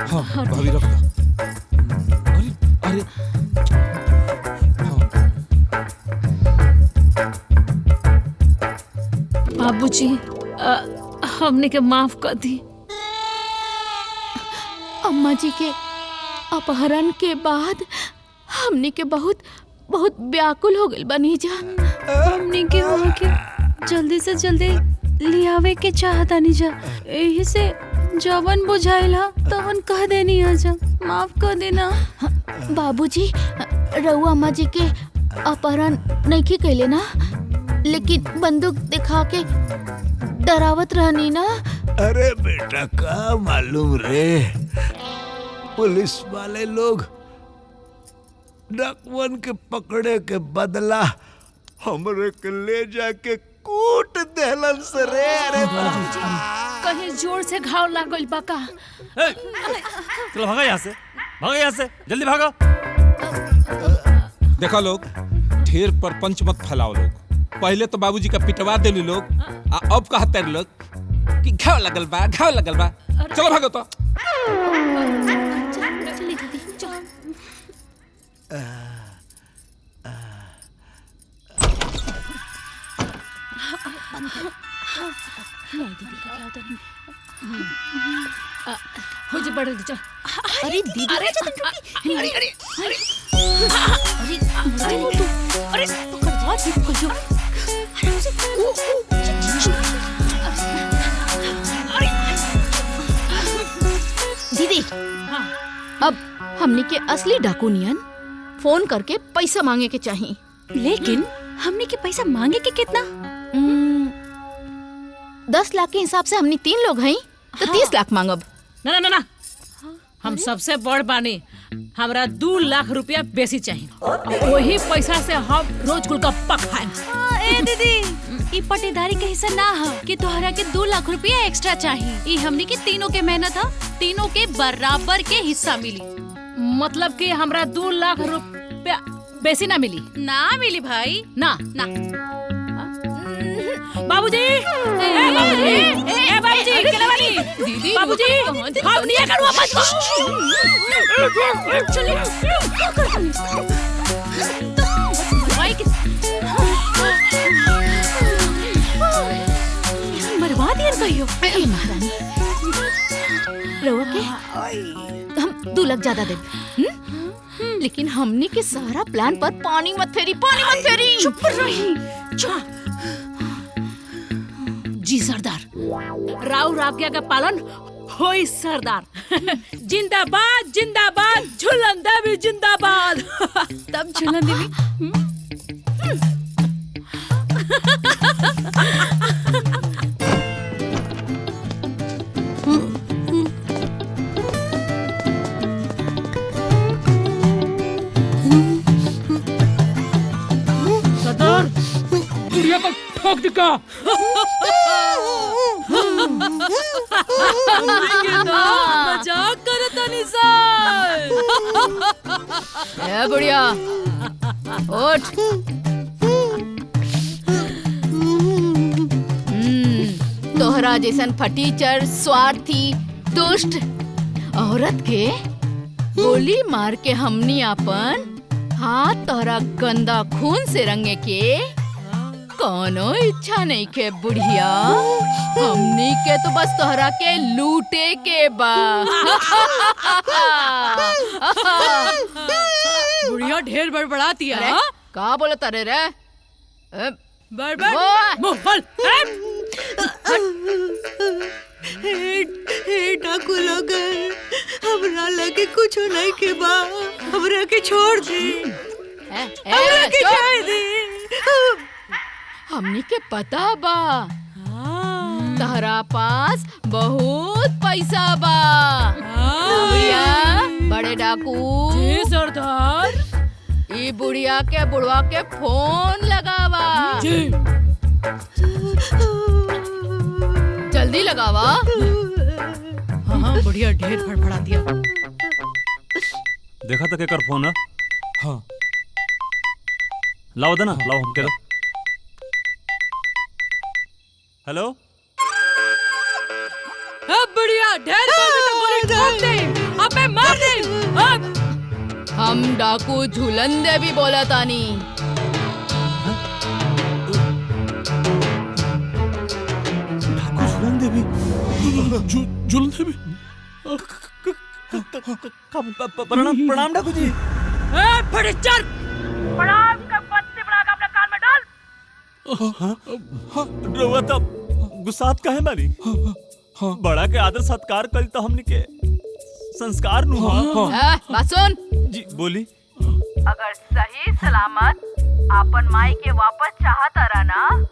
हाँ भाभी रख दो। अरे बाबूजी, हमने के माफ कर दी। अम्मा जी के अपहरण के बाद हमने के बहुत व्याकुल हो गइल बनी जा। हमने के वहाँ के जल्दी से जल्दी लियावे के चाहता नहीं जा, यही से जवन बुझाइला तवन कह देनी आजा, माफ कर देना। बाबूजी, रउआ अम्मा जी के अपहरण नहीं की कैले ना, लेकिन बंदूक दिखा के डरावत रहनी ना। अरे बेटा, का मालूम रे, पुलिस वाले लोग डाकुअन के पकड़े के बदला हमरे के ले जाके कूट देलन से रे। अरे कहीं जोर से घाव लागल बा का? चलो भागा यहाँ से, जल्दी भागो। देखा लोग, ढेर पर पंच मत फैलाओ लोग। पहले तो बाबूजी का पिटवा देली लोग, अब कहते लोग कि घाव लगल बा। चलो भागो तो। हो जा बढ़ जा। अरे दीदी, अरे दीदी, अब हमने के असली डाकू नियन फोन करके पैसा मांगे के चाहिए। लेकिन हमने के पैसा मांगे के कितना? 10 लाख के हिसाब से हमने 3 लोग हैं तो 30 लाख मांगब। ना, हम सबसे बड़ बानी, हमरा 2 लाख रुपया बेसी चाहिए। वही पैसा से हम रोज गुलगप्पा खाएं। ए दीदी, ई पटीदारी के हिस्सा ना है कि तोहरा के 2 लाख रुपया एक्स्ट्रा चाहिए। ई हमनी के तीनों के मेहनत है, तीनों के बराबर के हिस्सा मिली। मतलब कि हमरा 2 लाख रुपया बेसी ना मिली? ना मिली भाई, ना। बाबूजी, बाबूजी, केलवानी, दीदी, बाबूजी, हम नहीं करूँगा मत। मरवा दिया अयो ए महारानी रउआ के हम 2 लाख ज्यादा दे लेकिन हमने के सारा प्लान पर पानी मत फेरी चुप रही जी सरदार, राव आज्ञा का पालन होई सरदार। जिंदाबाद जिंदाबाद, झूलन देवी जिंदाबाद। तब झूलन देवी सरदार बुढ़िया को ठोक दिखा। मजाक करता निसार। ए बुढ़िया उठ। तोहरा जैसन फटीचर स्वार्थी दुष्ट औरत के गोली मार के हमनी अपन हाथ तोहरा गंदा खून से रंगे के कोनो इच्छा नहीं के बुढ़िया। हमनी के तो बस तोहरा के लूटे के बा। बुढ़िया ढेर बड़बड़ाती है। का बोलत रे रे? हे डाकू लोगन, हमरा लगे कुछ नहीं के बा, हमरा के छोड़ दे, हमरा के छोड़ दे। हमनी के पता बा तहरा पास बहुत पैसा बा। बुढ़िया बड़े डाकू जी सरदार, ई बुढ़िया के बुढ़वा के फोन लगावा जी। जल्दी लगावा। हाँ बुढ़िया ढेर फड़फड़ा दिया। देखा तक एकर फोन है? हाँ लाओ देना, लाओ हमके दो। हेलो अब बुढ़िया ढेर गोली ठोक दे, अबे मार दे। अब हम डाकू झूलन देवी बोला तानी। झूलन देवी? झूलन देवी? प्रणाम डाकू जी। फटीचर प्रणाम का पत्ती बना के अपने कान में डाल। रउआ तब गुस्सात काहे बानी? बड़ा के आदर सत्कार करी तो हमनी के संस्कार नु। बात सुन जी बोली। अगर सही सलामत आपन माई के वापस चाहता रहना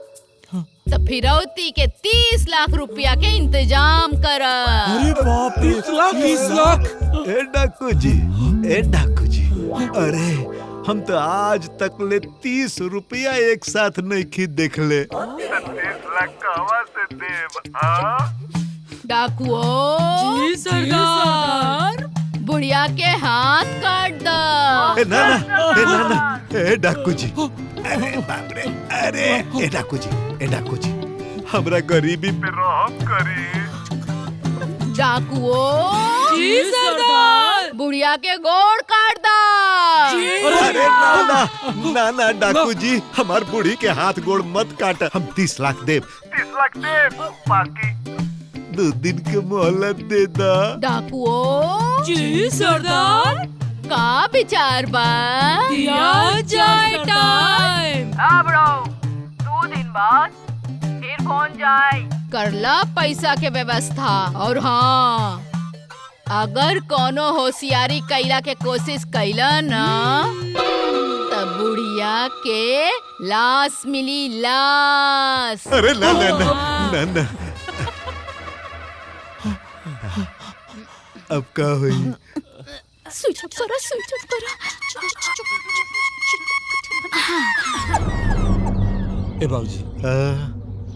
तो फिरौती के 30 लाख रुपया के इंतजाम कर। अरे बाप रे, 30 लाख। ए डाकू जी, अरे हम तो आज तक ले 30 रुपया एक साथ नहीं खी देख ले। 30 लाख कहवा से देव? डाकुओ जी सरदार, बुढ़िया के हाथ काट दो। ना ए डाकू जी, अरे बाप रे, अरे ए डाकू जी हमरा गरीबी पे रहम करी। डाकुओ जी सरदार, बुढ़िया के गोड़ काट दो। अरे ना डाकू जी, हमार बूढ़ी के हाथ गोड़ मत काट। हम 30 लाख देव। 30 लाख देव, बाकी 2 दिन के मोहलत दे दा। डाकुओ जी सरदार, का विचार बा? दिया जाए टाइम। अब 2 दिन बाद फिर पहुंच जाए। करला पैसा के व्यवस्था। और हाँ, अगर कोनो होशियारी कैला के कोशिश कैला ना तब बुढ़िया के लाश मिली, लाश। अरे ना अब का हुई? स्विच ऑफ करो। ए बाबूजी,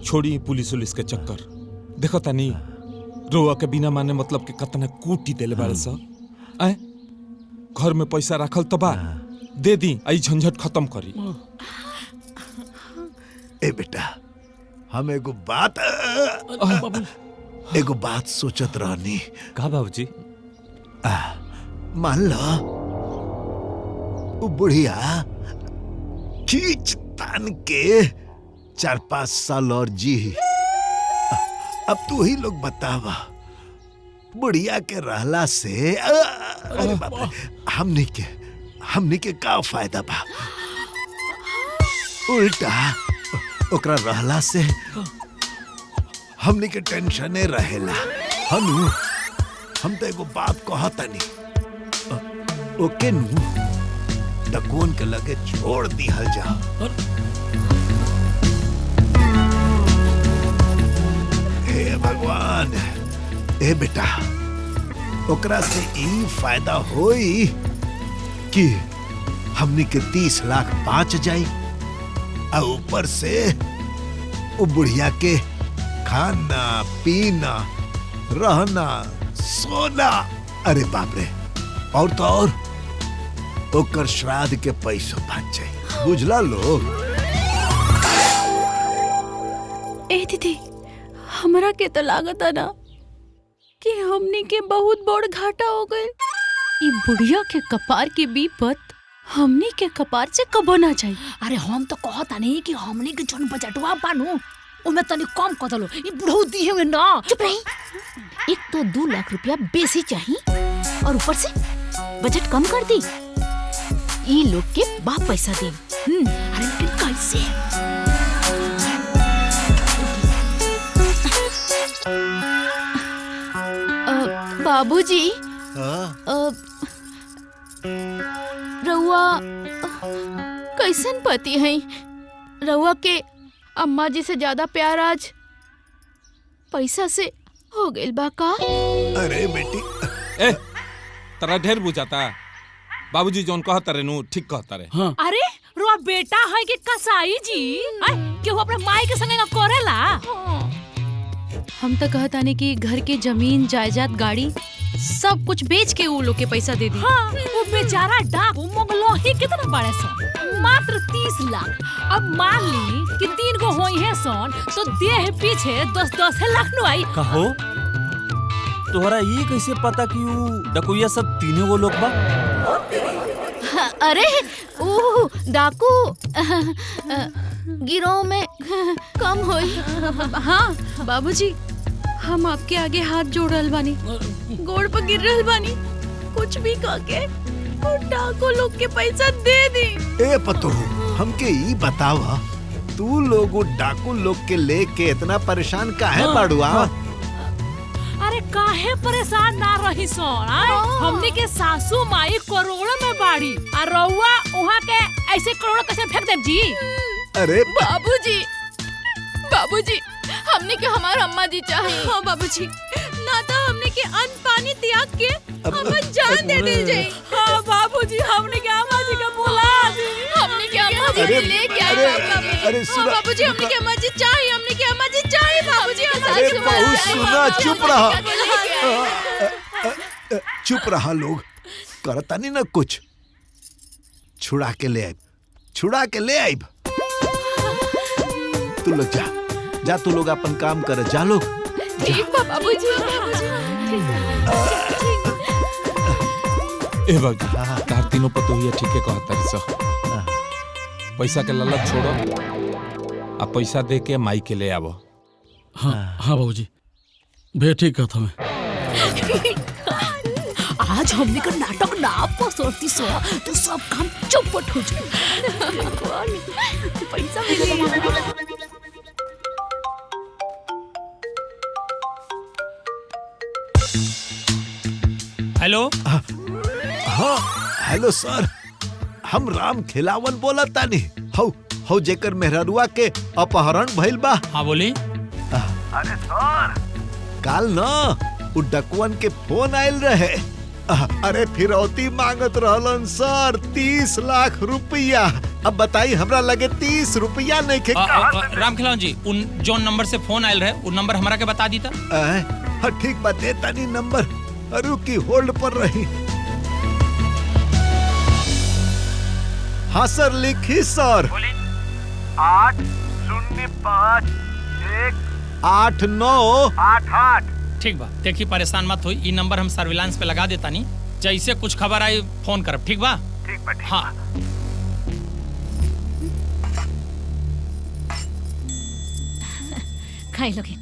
छोड़ी पुलिस के चक्कर। देखो तानी रोआ के बिना माने मतलब के कतना कूटी देले बारे सा। आए घर में पैसा रखल तो बा, दे दी, आई झंझट खत्म करी। ए बेटा, हम एगो बात सोचत रहनी। का बाबूजी? मान लो वो बुढ़िया खींच तान के 4-5 साल और जी अब तू ही लोग बतावा बुढ़िया के रहला से अरे बाप रे, हमनी के का फायदा बा? उल्टा ओकरा रहला से हमनी के टेंशने रहेला। हम तो एगो बात कहतनी, ओके नु डकुअन के लगे छोड़ दिहल जा। हे भगवान, ए बेटा, ओकरा से ई फायदा होई कि हमनी के 30 लाख बाँच जाई और ऊपर से वो बुढ़िया के खाना पीना रहना सोना, अरे बाप रे, और तो और ओकर श्राद्ध के पैसों बच जाए। बुझला लोग? ए दीदी, हमरा के तो लागत है ना कि हमनी के बहुत बड़ घाटा हो गए। ई बुढ़िया के कपार के विपत हमनी के कपार से कबो ना जाई। अरे हम तो कहता नहीं कि हमनी के जोन बजटवा बानू उमे तनी कम कर दलो। ई बुढ़ऊ दिए में ना। चुप रही। एक तो 2 लाख रुपया बेसी चाहिए और ऊपर से बजट कम कर दी। ई लोग के बाप पैसा दे। अरे लेकिन कैसे? बाबूजी, रउआ कैसन पति हैं? रउआ के अम्मा जी से ज्यादा प्यार आज पैसा से हो गइल बा का? अरे बेटी, ए तरा ढेर बुझाता। बाबूजी जोन कहता रे नु ठीक कहता रे। हाँ। अरे रो बेटा है कि कसाई जी केहू अपने माई के संगे करेला। हम तो कहता नहीं कि घर के जमीन जायदाद गाड़ी सब कुछ बेच के वो लोग के पैसा दे दी। हाँ, वो बेचारा डाकू मोगलोही कितना बड़े सन, मात्र 30 लाख। अब मान ली कि 3 गो होई है सन तो देह पीछे 10-10 लाख नु आई। कहो तोहरा ये कैसे पता कि वो डकुइया सब तीनों वो लोग बा? अरे वो डाकू गिरोह में कम होई। हाँ बाबूजी, हम आपके आगे हाथ जोड़ रहल बानी, गोड़ पर गिर रहल बानी, कुछ भी करके डाकू लोग के पैसा दे दी। ए पतो, हमके ई बतावा, तू लोग डाकू लोग के लेके इतना परेशान काहे बाड़ुआ? अरे काहे परेशान ना रही सोन? हमनी के सासू माई करोड़ों में बाड़ी और रउआ वहाँ के ऐसे करोड़ों कैसे फेंक देव जी? अरे बाबूजी, बाबूजी, हमने के हमार अम्मा जी चाहिए। हाँ बाबूजी, ना तो हमने के अन्न पानी त्याग के हमें जान दे दी जाए। हाँ बाबूजी, हमने के अम्मा जी का बुला दी। हमने के अम्मा जी अरे, लेके अरे, आए। अरे सुना, बाबूजी, हमने के अम्मा जी चाहिए, हमने के अम्मा जी चाहिए बाबूजी। अरे बहू सुना, चुप रहा, चुप रहा लोग, करता नहीं ना कुछ। छुड़ा के ले आइब, छुड़ा के ले आइब। तू लोग जा, जा तू लोग अपन काम कर, जा लोग। ठीक बा बाबूजी। ए बाबूजी, तार तीनों पतो ही ठीक है कहता रे सह। पैसा के लालच छोड़ो आ पैसा दे के माई के ले आवो। हाँ हाँ बाबूजी, भैया ठीक कहता मैं। आज हमने का नाटक ना पसरती सो तो सब काम चौपट हो जाए। पैसा मिलेगा। हेलो। हाँ हेलो सर, हम राम खिलावन बोला तानी। हौ जेकर मेहरुआ के अपहरण भइल बा। हाँ बोली। अरे सर, काल न उ डकुअन के फोन आयल रहे। अरे फिरौती मांगत रहलन सर, 30 लाख रुपया। अब बताई, हमरा लगे 30 रुपया नहीं के। राम खिलावन जी, उन जो नंबर से फोन आयल रहे उन नंबर हमारा के बता दी था। हाँ ठीक बात, देता नहीं नंबर। अरे की होल्ड पर रही। हाँ सर, लिखी सर। 805-1-8-9-8-8। ठीक बा, देखी परेशान मत होई, ई नंबर हम सर्विलांस पे लगा देता नहीं। जैसे कुछ खबर आई फोन करब, ठीक बा? ठीक बा। हाँ खाई लोगे।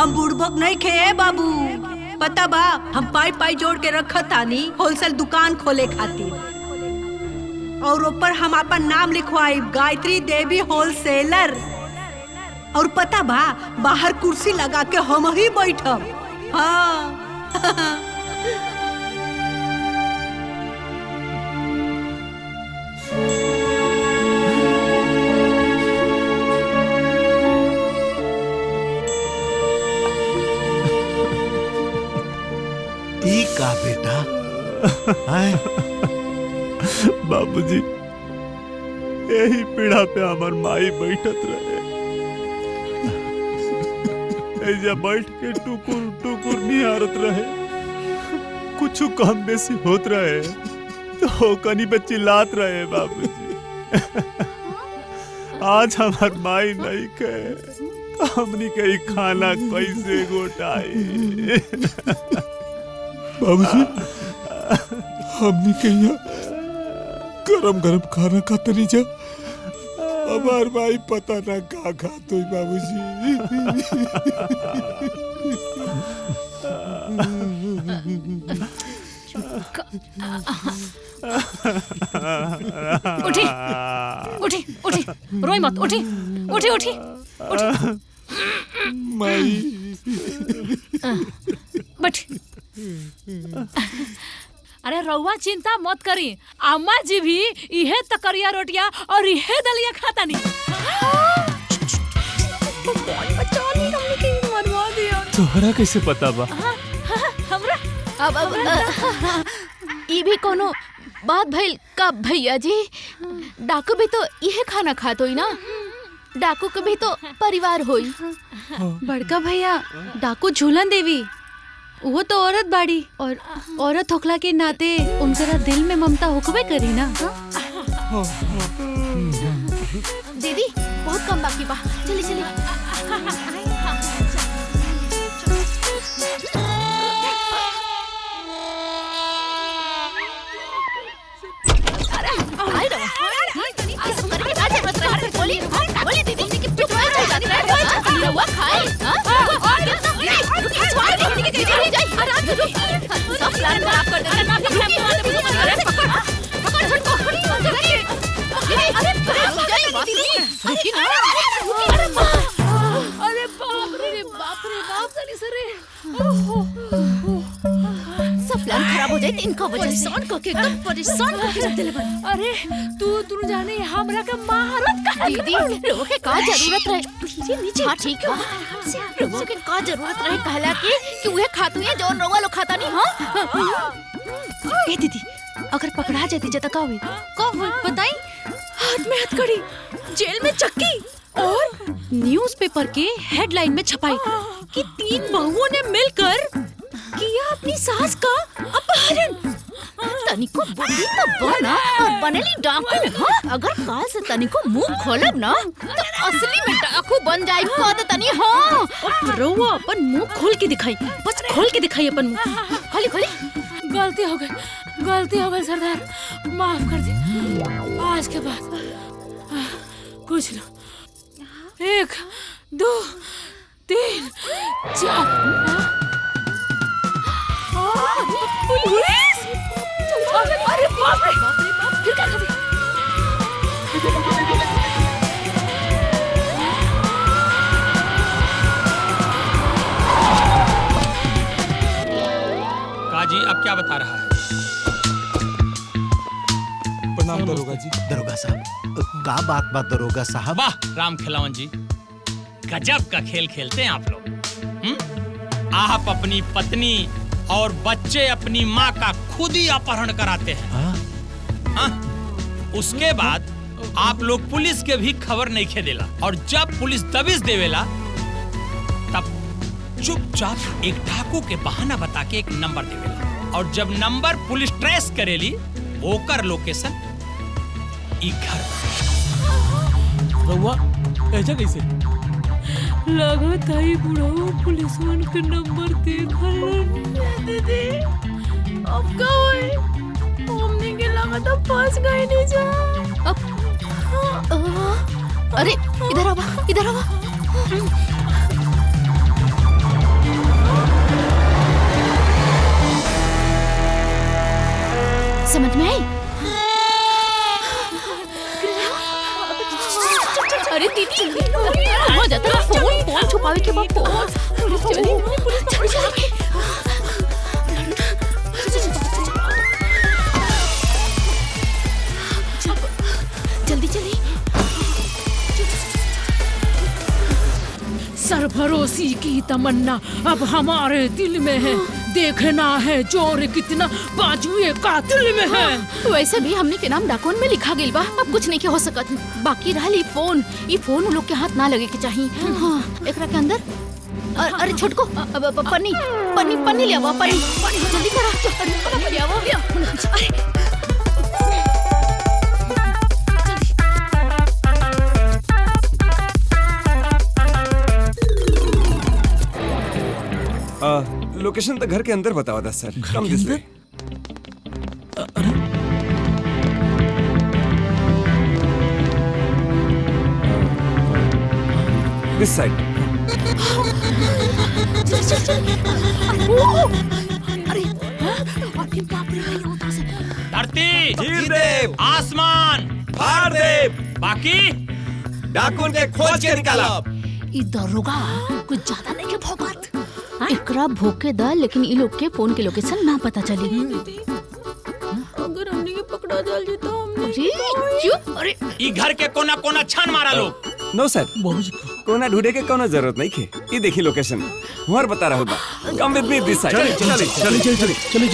हम बुड़बक नहीं खे बाबू। पता बा हम पाई पाई जोड़ के रखत तानी होलसेल दुकान खोले खातिर और ऊपर हम अपन नाम लिखवाई गायत्री देवी होलसेलर। और पता बा बाहर कुर्सी लगा के हम ही बैठब। हाँ ई का बेटा आए बाबूजी यही पीढ़ा पे हमार माई बैठत रहे, ऐजा बैठ के टुकुर टुकुर निहारत रहे। कुछ कम बेसी होत रहे तो कनी पे चिल्लात रहे बाबूजी। आज हमार माई नहीं के तो हमनी के ही खाना कैसे गोटाई। बाबूजी हमनी के यहाँ गरम गरम खाना खाते नहीं जा, हमार भाई पता ना का खात होई बाबूजी। उठी उठी उठी, रोई मत, उठी उठी उठी उठी। माई बैठ। अरे रउआ चिंता मत करी, अम्मा जी भी इहे तकरिया रोटिया और इहे दलिया खाता नहीं। तोहरा कैसे पता बा? हमरा अब ई भी कोनो बात भइल का भैया जी? डाकू भी तो इहे खाना खात होई ना, डाकू के भी तो परिवार होई। बड़का भैया डाकू झूलन देवी वो तो औरत बाड़ी और औरत होखला के नाते उनकरा दिल में ममता होकबे करी ना। दीदी बहुत कम बाकी बा, चली चली। बोली दीदी अरे बाप रे बाप चली सरे। सब प्लान खराब हो जाए इनका वजह से। परेशान करके एकदम परेशान करके रख देले बन। अरे तू जाने हमरा के महारत का दीदी रोके के का जरूरत रहे? धीरे नीचे। हां ठीक है, रोके के का जरूरत रहे कहला कि उहे खातू है जो रोवा लो खाता नहीं। हां ए दीदी अगर पकड़ा जाती जता का हुई बताई? हाथ में हथकड़ी, जेल में चक्की और न्यूज़पेपर के हेडलाइन में छपाई कि 3 बहुओं ने मिलकर किया अपनी सास का अपहरण। तनिको बुद्धि तो बना और बनेली डाकू। हाँ अगर काल से तनिको मुंह खोलब ना तो असली में डाकू बन जाई। कद तनी हाँ रउआ अपन मुंह खोल के दिखाई, बस खोल के दिखाई अपन मुंह। खोली खोली। गलती हो गई सरदार, माफ कर दे। आज के बाद कुछ ना, 1 2 3 4। पुलिस! अरे बाप रे! फिर क्या कर? काजी अब क्या बता रहा है? प्रणाम दरोगा जी। दरोगा साहब का बात दरोगा साहब? वाह राम खिलावन जी, गजब का खेल खेलते हैं आप लोग। आप अपनी पत्नी और बच्चे अपनी माँ का खुद ही अपहरण कराते हैं। हाँ? उसके बाद आप लोग पुलिस के भी खबर नहीं खेदेला और जब पुलिस दबिश देवेला तब चुपचाप एक डाकू के बहाना बता के एक नंबर देवेला और जब नंबर पुलिस ट्रेस करेली ओकर लोकेशन ई घर। रउआ ऐसा कैसे? लागत आई बुढ़ाऊ पुलिसवन के नंबर देखल दीदी। अब का होई? हमने के लागत अब फंस गए नहीं जा। अरे इधर आवा, इधर आवा। समझ में आई? अरे दीदी हो जाता है फोन छुपावे के बाद जल्दी चलिए। सरभरोसी की तमन्ना अब हमारे दिल में है, देखना है जोर कितना बाजुए कातिल में है। वैसे भी हमने के नाम डाकोन में लिखा गइल बा, अब कुछ नहीं के हो सकत। बाकी रहल ई फोन उन लोग के हाथ ना लगे के चाहिए। हाँ, एकरा के अंदर अरे छोटको पन्नी ले आवा, पन्नी जल्दी करा। अरे ले आवा। अरे लोकेशन तो घर के अंदर बतावा था सर। Come this way. This side. धरती चीर दे, आसमान फाड़ दे, बाकी डाकुन के खोज के निकाला। ई दरोगा कुछ ज्यादा नहीं के भौकात। एकरा भोके दा, लेकिन ई लोग के फोन के लोकेशन ना पता चली। अगर हमने के पकड़ा जाल जी तो हमने अरे चुप। अरे ई घर के कोना कोना छान मारा लोग। नो सर, कोना ढूंढे के कोनो जरूरत नहीं खे। ये देखी लोकेशन हमार बता रहा होगा। Come with me this side. चलिए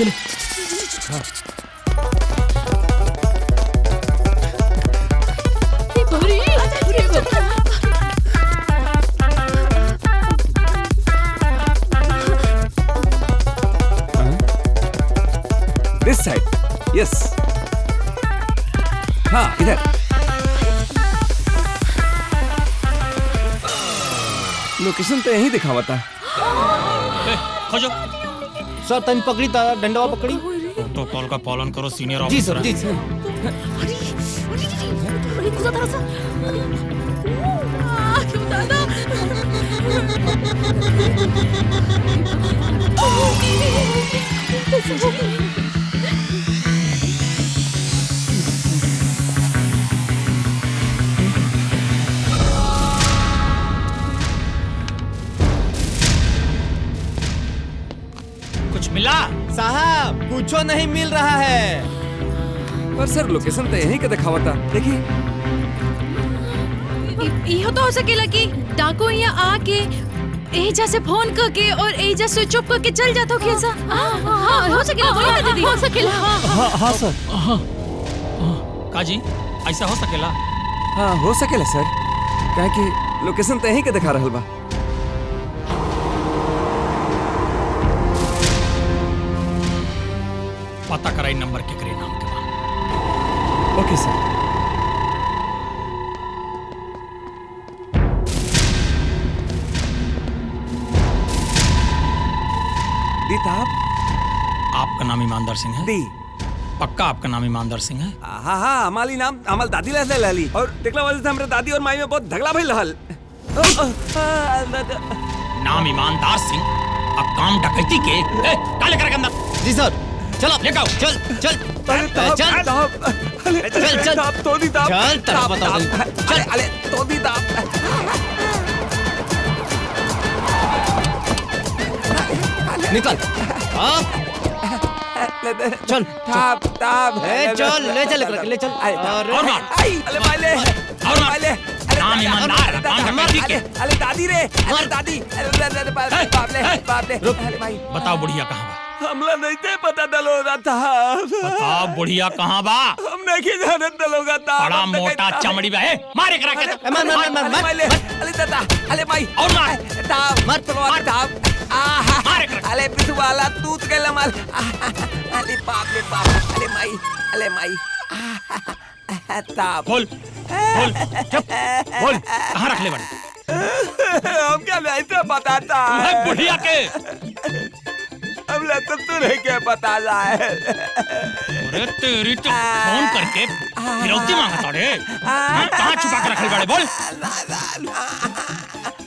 दिस साइड। यस, हाँ इधर। लोकेशन तो यहीं दिखा हुआ था। खोजो सर, तन पकड़ी डंडवा पकड़ी। प्रोटोकॉल का पालन करो सीनियर जी ऑफिसर। सर, जी सर। कुछ मिला? साहब कुछो नहीं मिल रहा है। पर सर लोकेशन तो यहीं का दिखा हुआ था। देखिए, इहो तो हो सकेला कि डाको यहाँ आके एजा से फोन करके और एजा स्विच ऑफ करके चल जाता हो कैसा? हाँ हो सकेला, बोलिए ना दीदी। हो सकेला। हाँ सर। काजी ऐसा हो सकेला? हाँ हो सकेला सर, काहे कि लोकेशन तो यहीं का दिखा रहल बा। पता कराई नंबर के करे नाम के बाद। ओके सर। आपका नाम ईमानदार सिंह है? दी। पक्का आपका नाम ईमानदार सिंह है? हाँ हाँ, हमारी नाम हमारी दादी ले लाली और देखला वजह से हमारे दादी और माई में बहुत झगड़ा भइल रहल। नाम ईमानदार सिंह, अब काम डकैती के काले कर अंदर। जी सर। चल आप लेकर आओ। चल चल अरे चल चल चल ताप तो दी ताप। चल तेरा बता दे। चल अरे तो दी ताप। निकल। चल ताप ताप। चल ले चल ले चल। और मार। अरे भाई ले और मार। नाम ईमानदार, काम डकैती के। अरे दादी रे, अरे दादी, अरे बाप ले अरे भाई बताओ बुढ़िया कहाँ बा? हमला नहीं थे पता दलोगा था। बताओ बुढ़िया कहाँ बा? हमने की जानत दलोगा था। बड़ा मोटा चमड़ी बा है, मारे करा के। मार अरे दादा, अरे भाई और मार। ताप मार ताप। अरे पिछू वाला टूट गया माल। अरे बाप रे बाप, अरे माई, अरे माई। ताप बोल बोल चुप बोल, कहाँ रख ले बड़े? हम क्या नहीं थे बताता। बुढ़िया के अब तो तू नहीं क्या पता है। अरे तेरी तो फोन करके फिरौती मांगा था रे। कहाँ छुपा के रखे बड़े? बोल।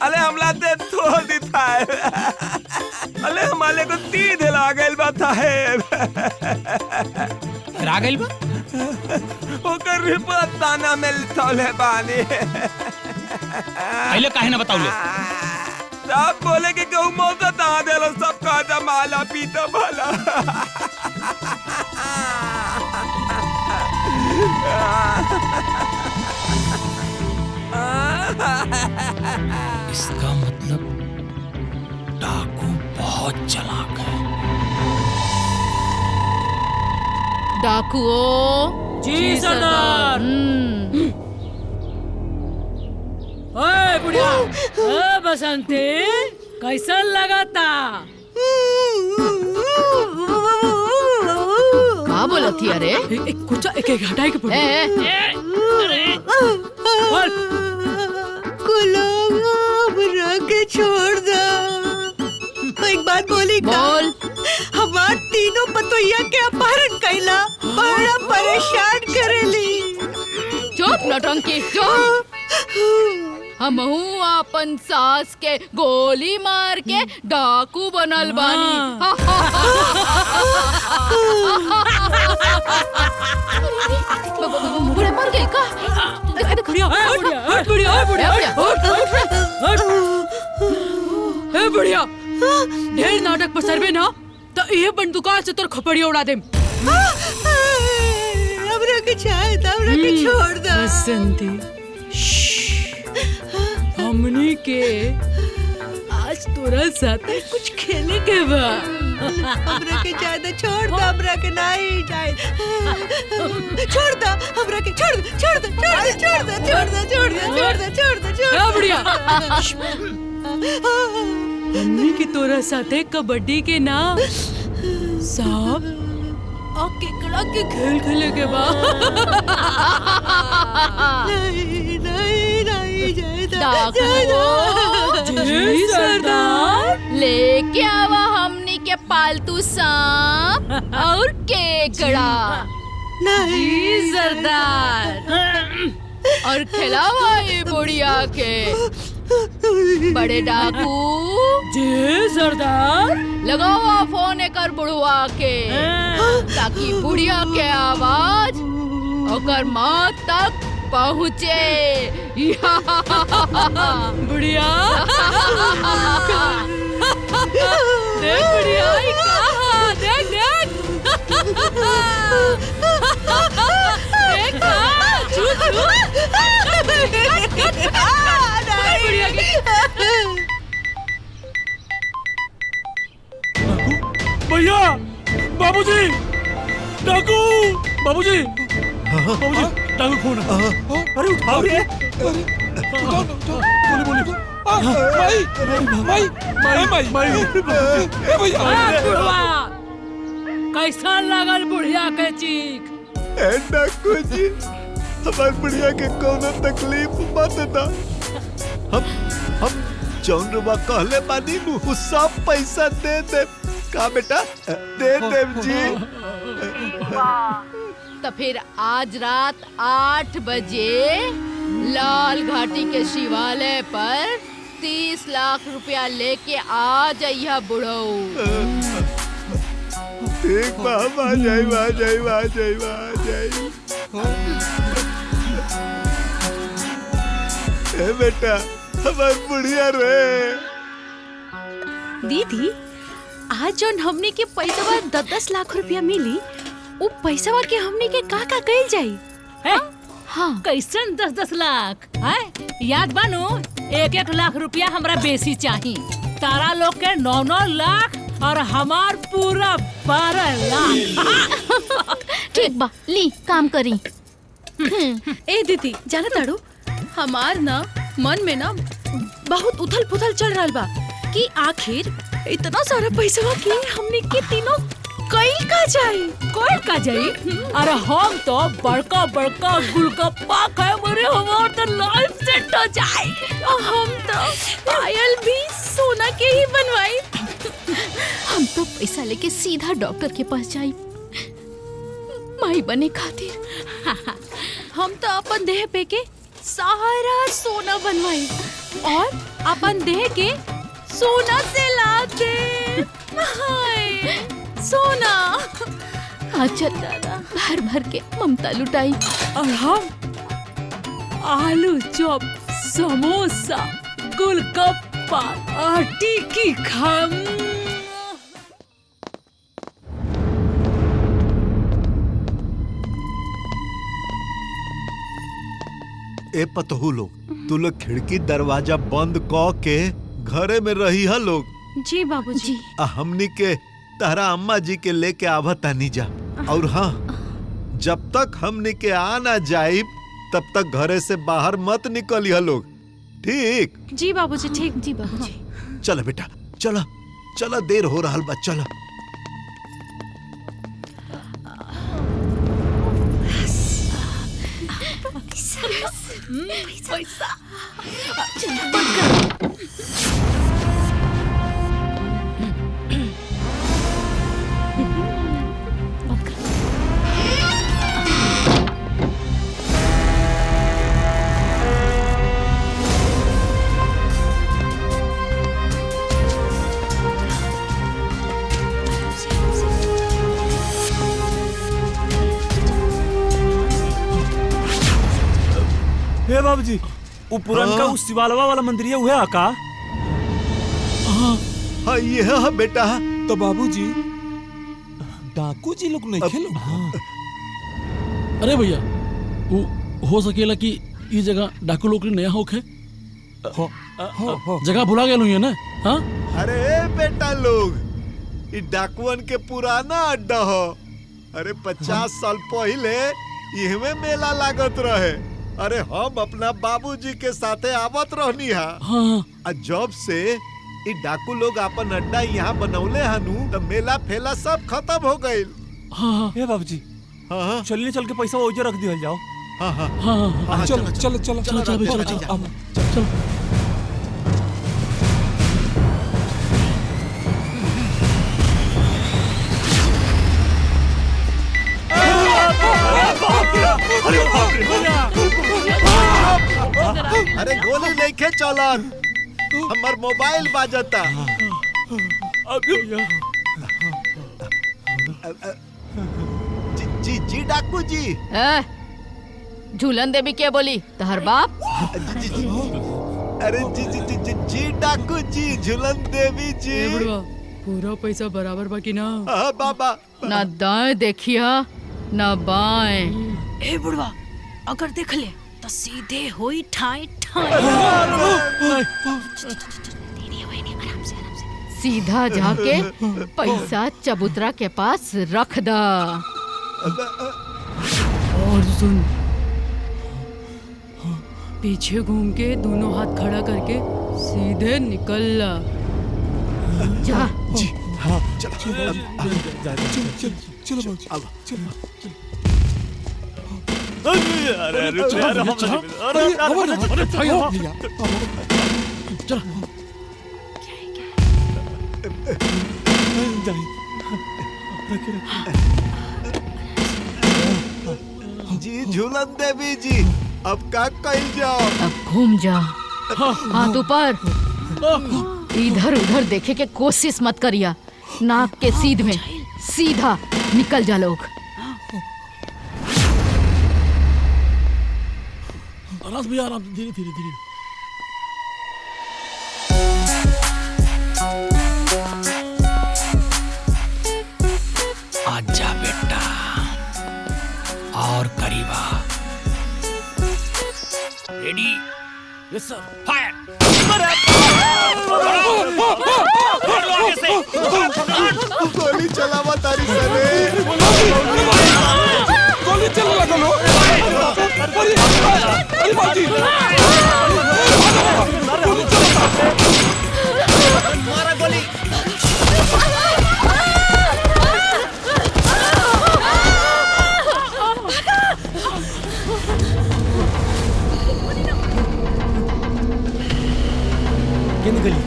अरे हमला ते थोड़ दी था। अरे हमारे को तीन हिला गए बात है। गड़बड़ा गइल बा। ओकर रिपोर्ट थाना में लिखौले बानी। पहले काहे ना बताउले? सब बोले कि कहूँ मौका ता देलो, सब कहा माला पीता माला। इसका मतलब डाकू बहुत चालाक है। डाकुओं। जी सरदार। ओए बुढ़िया, ओ बसंती, कैसन लगाता? का बोलत थी? अरे कुछ एक घटाई के पड़ी। के छोड़ दो। एक बात बोली बोल। हमार तीनों पतोहिया के अपहरण कैला, बड़ा परेशान करेली। चुप नौटंकी, चुप। हमहू अपन सास के गोली मार के डाकू बनल बानी। बुढ़े मर गई का? बुढ़िया, बुढ़िया, ढेर नाटक पसरबे ना तो ये बंदूका से तोर खपड़िया उड़ा देम। हमरा के चाहे त हमरा के छोड़ दो। बसंती, हमनी के आज तोरा साथे कुछ खेले के बा। हमरा के चाहे त छोड़ दो, हमरा के नहीं चाहे। छोड़ दो, हमरा के छोड़ दो, छोड़ दो, छोड़ दो, छोड़ दो, छोड़ दो, छोड़ दो, छोड़ दो, छोड़ दो, छोड़ दो। बुढ़िया, हमनी की तोरा साथे कबड्डी के ना सांप और केकड़ा के खेल खेले के बा। नहीं नहीं नहीं डाकू जी सरदार, लेके आवा हमनी के पालतू सांप और केकड़ा। नहीं सरदार। और खिलावा ये बुढ़िया के। बड़े डाकू जी सरदार, लगावा फोन कर बुढ़वा के, ताकि बुढ़िया के आवाज ओकर माँ तक पहुँचे। बुढ़िया, देख बुढ़िया, देख देख, भैया, बाबूजी, डाकू, बाबूजी, बाबूजी, डाकू फोन। अरे उठाओ रे। बोली माई कैसा लगल बुढ़िया के चीख? डाकू जी, हमार बुढ़िया के कोनो तकलीफ मत दा। हम जौन रुपया कहले बानी नु सब पैसा दे दे। का बेटा दे देव जी। तो फिर आज रात 8 बजे लाल घाटी के शिवालय पर 30 लाख रुपया लेके आ जाइया बुढ़ऊ। ठीक बा, आ जाई, आ जाई, आ जाई, आ जाई। ए बेटा, हमार बुढ़िया रे। दीदी, आज जौन हमने के पैसा 10-10 लाख रुपया मिली, वो पैसा के हमने के का कइल जाई? हाँ, कैसन 10-10 लाख? याद बानो, 1-1 लाख रुपया हमरा बेसी चाहिए। तारा लोग के 9-9 लाख और हमार पूरा 12 लाख। ठीक बा, ली काम करी। ए दीदी, जाना ताड़ू, हमार ना मन में ना बहुत उथल पुथल चल रहा बा कि आखिर इतना सारा पैसा की हमने के तीनों कइल का जाई? कोई का जाई? अरे हम तो बड़का बड़का गुलगप्पा खाए मरे, हमार तो लाइफ सेट हो जाए। हम तो पायल भी सोना के ही बनवाई। हम तो पैसा लेके सीधा डॉक्टर के पास जाई माई बने खातिर। हम तो अपन देह पे के सारा सोना बनवाई और अपन देह के सोना से ला दे। हाय सोना। आंचल भर भर के ममता लुटाई। और हम आलू चॉप, समोसा, गोलगप्पा और टिक्की खाम। ए पतहू लोग, तू लोग खिड़की दरवाजा बंद क के घरे में रही है लोग। जी बाबूजी। हमनी के तारा अम्मा जी के लेके आवता नहीं जा। और हाँ, जब तक हमनी के आ ना जाइब तब तक घरे से बाहर मत निकलिए लोग, ठीक? जी बाबूजी, ठीक। जी बाबूजी। चलो बेटा, चलो चलो, देर हो रहा बा, चलो। पैसा हे बाबूजी, वो पुरनका उस शिवालवा वाला मंदिर है, वह आका? हाँ ये है बेटा। तो बाबूजी, डाकू जी लोग नहीं खेलो। अरे भैया, वो हो सकेला कि ये जगह डाकू लोग नया होखे। जगह भुला गए है ना? हाँ? अरे बेटा लोग, ये डाकुअन के पुराना अड्डा हो। अरे 50 साल पहले इहमे मेला लागत रहे। अरे हम अपना बाबूजी के साथे आवत रहनी हा। हाँ। जब से ये डाकू लोग अपन अड्डा यहाँ बनौले हनु, तो मेला फेला सब खत्म हो गई। हाँ। हे बाबूजी, हाँ, चलने चल के पैसा ओजे रख दिया जाओ। हाँ हाँ हाँ। चलो चलो चलो चलो चलो चलो। अरे गोली लेके चलन, हमार मोबाइल बाजता। जी जी डाकू जी। झूलन देवी क्या बोली? तहर बाप? अरे जी जी जी जी जी डाकू जी, झूलन देवी जी। पूरा पैसा बराबर बाकी ना? हाँ बाबा। ना दाएं देखिया ना बाएं। ए बुढ़वा, अगर देख ले तो सीधे होई ठाई ठाई। सीधा जाके पैसा चबूतरा के पास रख दा। और सुन, पीछे घूम के दोनों हाथ खड़ा करके सीधे निकल ला। जा। जी हाँ, चलो चलो चलो चलो। अरे जी झूलन देवी जी, अब का कहीं जाओ? अब घूम जा, हाथ ऊपर। इधर उधर देखे के कोशिश मत करिया। नाक के सीध में सीधा निकल जा लोग। आराम भैया, आराम, धीरे धीरे धीरे। आजा बेटा, और करीबा। रेडी? यस सर। फायर! गोली चलावा तारी सने। गोली चलने लगा लो। अरे बाजी, गोली चला। मारा गोली। किन गली?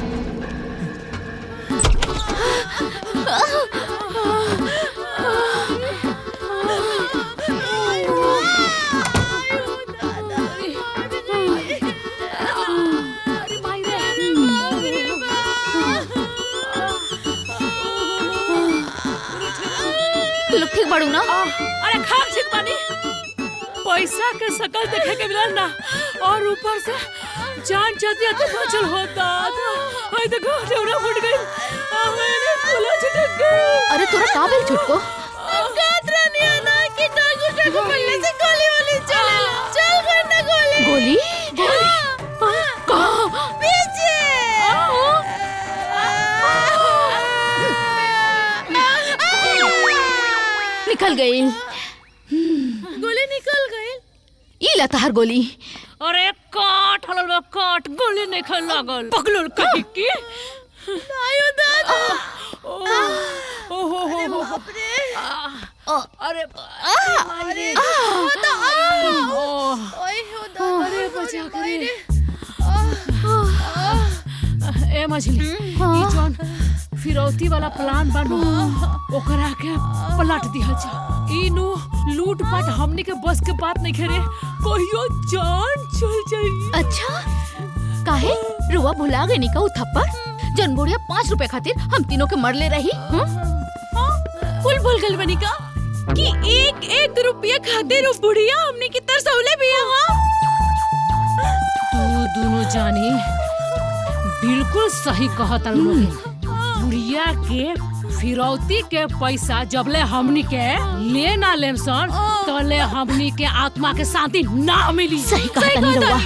तू लोग ठीक बाड़ू ना? अरे खाक ठीक बानी। पैसा के शकल देखे के मिला ना और ऊपर से जान जाती आते बचल होता था। हाय देखो जौना फुट गई। मैंने बोला छटक गई। अरे तोरा का भेल छुटको? गात्रा नहीं आना कि टाकू पल्ले से गोली वाली चल करना गोली। गोली? गोली? कहाँ? पीछे। निकल गई। गोली निकल गई। ई ला तहार गोली। अरे काट हलल बा काट गोली नहीं खल लागल पगलल कहीं की। आयो दादा। ओहो अरे बाप रे। अरे अरे ओए हो दादा। अरे बचा करे। ए मछली ई जोन फिरौती वाला प्लान बानू ओकरा के पलट दिया जा। ई नु लूट पाट हमनी के बस के बात नहीं करे कहियो जान चल जाई। अच्छा काहे रुआ भुला गई का उ थप्पड़ जन बुढ़िया 5 रुपए खातिर हम तीनों के मरले रही। फुल भूल गल बनी का कि एक रुपया खातिर बुढ़िया हमने की तरसौले भी है। तू दोनों जानी बिल्कुल सही कहता लोग। बुढ़िया के फिरौती के पैसा जबले हमनी के ले ना लेम सन तले हमनी के आत्मा के शांति ना मिली। सही कहता नहीं रुआ।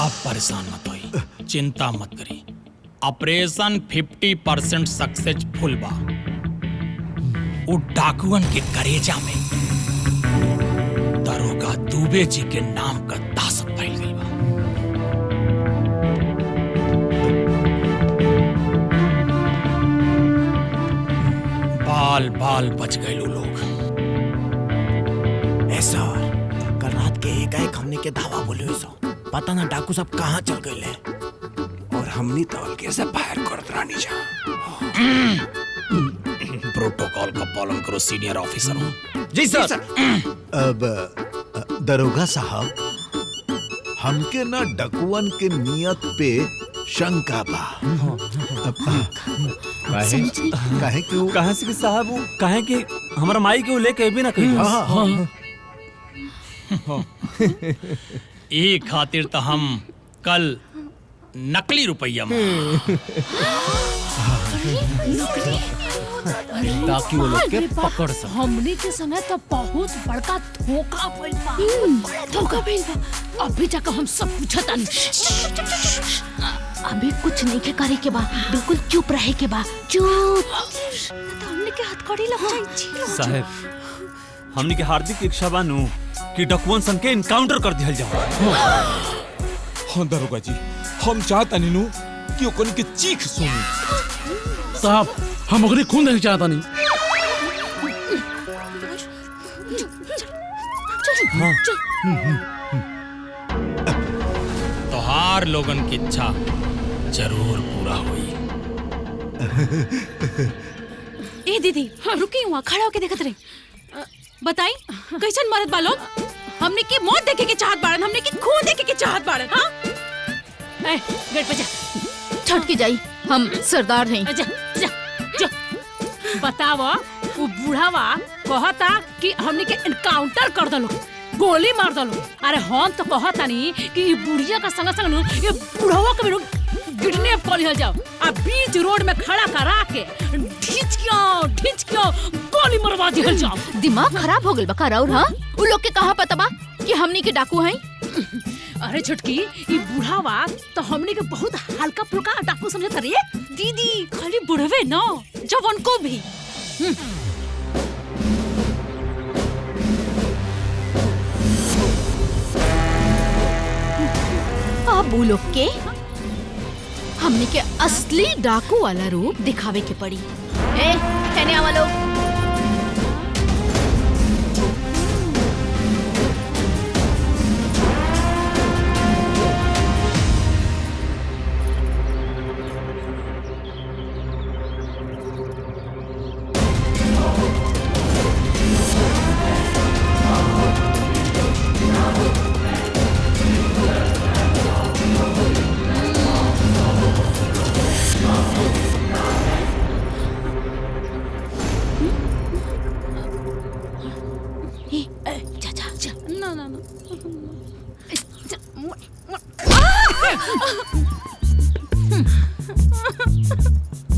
अब परेशान मत होई, चिंता मत करी। ऑपरेशन 50% सक्सेसफुल बा। उ डाकुअन के करेजा में दरोगा दुबे जी के नाम का तासत फैल गई बा। बाल बाल बच गए लोग। ऐसा कल रात के एक हमने के धावा बोले हुए सो पता ना डाकू सब कहाँ चल गए और हमनी तो हल्के से फायर करत रानी जा। प्रोटोकॉल का पालन करो सीनियर ऑफिसर हो। जी सर। अब दरोगा साहब हमके ना डकुअन के नियत पे शंका बा। काहे क्यों कहां से साहब वो काहे कि हमारा माई के लेके भी ना कही। ई खातिर तो हम कल नकली रुपया में ताकि वो लोग के पकड़ सके। हमनी के समय तो बहुत बड़का धोखा भइल बा। बड़ा धोखा भइल बा। अभी जाकर हम सब पूछता नहीं। अभी कुछ नहीं के करे के बा। बिल्कुल चुप रहे के बा। चुप। तो हमने के हथकड़ी लग जाई। साहब हमनी के हार्दिक इच्छा बानू कि डकुअन संग के इनकाउंटर कर दिया जाओ। हाँ दरोगा जी हम चाहता नहीं कि ओकनी के चीख सुनी। साहब हम ओकरी खून देख चाहता नहीं। तोहार लोगन की इच्छा जरूर पूरा हुई। ए दीदी रुकी वहाँ खड़ा होके देखत रही। बताई कैसन मरद बा लोग? हमने की मौत देखे के चाहत बाड़न, हमने की खून देखे के चाहत बाड़न। हाँ ए गेट पे जा। छट के जाई हम सरदार हैं। जा जा जा। बतावा वो बूढ़ावा कहता कि हमने के एनकाउंटर कर दलो गोली मार दलो। अरे हम तो कहता नहीं कि ये बुढ़िया का संग संग ये बूढ़ावा के भी किडनैप कर लिया जाओ। अब बीच रोड में खड़ा करा के ढिंच क्यों गोली मरवा दिया जाओ। दिमाग खराब हो गइल बा का राउर? हाँ उ लोग के कहाँ पता बा कि हमनी के डाकू हैं? अरे छुटकी ये बूढ़ावा तो हमने के बहुत हल्का फुल्का डाकू समझता रही है। दीदी खाली बुढ़वे न जवान को भी। अब उ लोग के हमनी के असली डाकू वाला रूप दिखावे के पड़ी। ए कहने आवा लोग।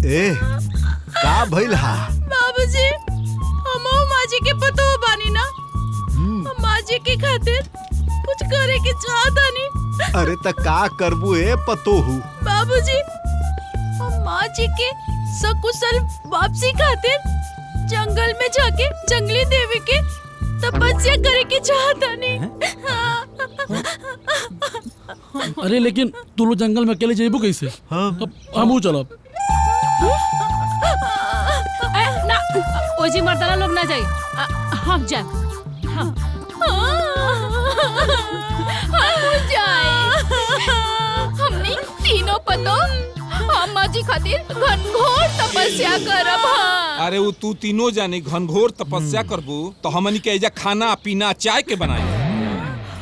ए का भइल हा? बाबूजी हम माँ जी के पतो बानी ना, हम माँ जी के खातिर कुछ करे के चाहता नहीं। अरे त का करबू ए पतोहू? बाबूजी हम माँ जी के सकुशल वापसी खातिर जंगल में जाके जंगली देवी के तपस्या करे के चाहता नहीं। अरे लेकिन तू लोग जंगल में अकेले जेबू कैसे? अब हमू चलब। ना ओजी मर्दाना लोग ना जाई, हम जाए। हम हमनी तीनों पतो अम्मा जी खातिर घनघोर तपस्या करब। अरे वो तू तीनों जाने घनघोर तपस्या करबू तो हमनी के एजा खाना पीना चाय के बनाई।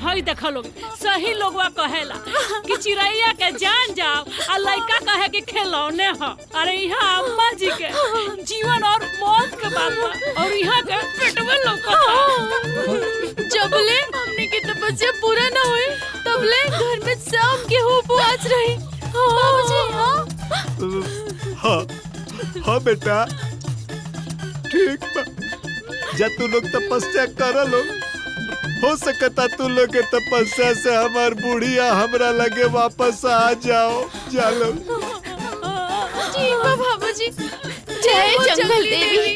हई देखो लोग सही लोगवा कहेला कि चिड़ैया के जान जाओ और लड़का कहे कि खिलौने हो। अरे यहाँ अम्मा जी के जीवन और मौत के बात बा और यहाँ के पेटवा लौकता। जबले हमने की तपस्या पूरा ना हुई तबले घर में शाम के उपवास रही। बाबूजी हाँ बेटा ठीक बा। जब तू लोग तपस्या कर लो, हो सकता तू लोग के तपस्या से हमार बुढ़िया हमरा लगे वापस आ जाओ। चलो ठीक बा बाबूजी। जय जंगल देवी।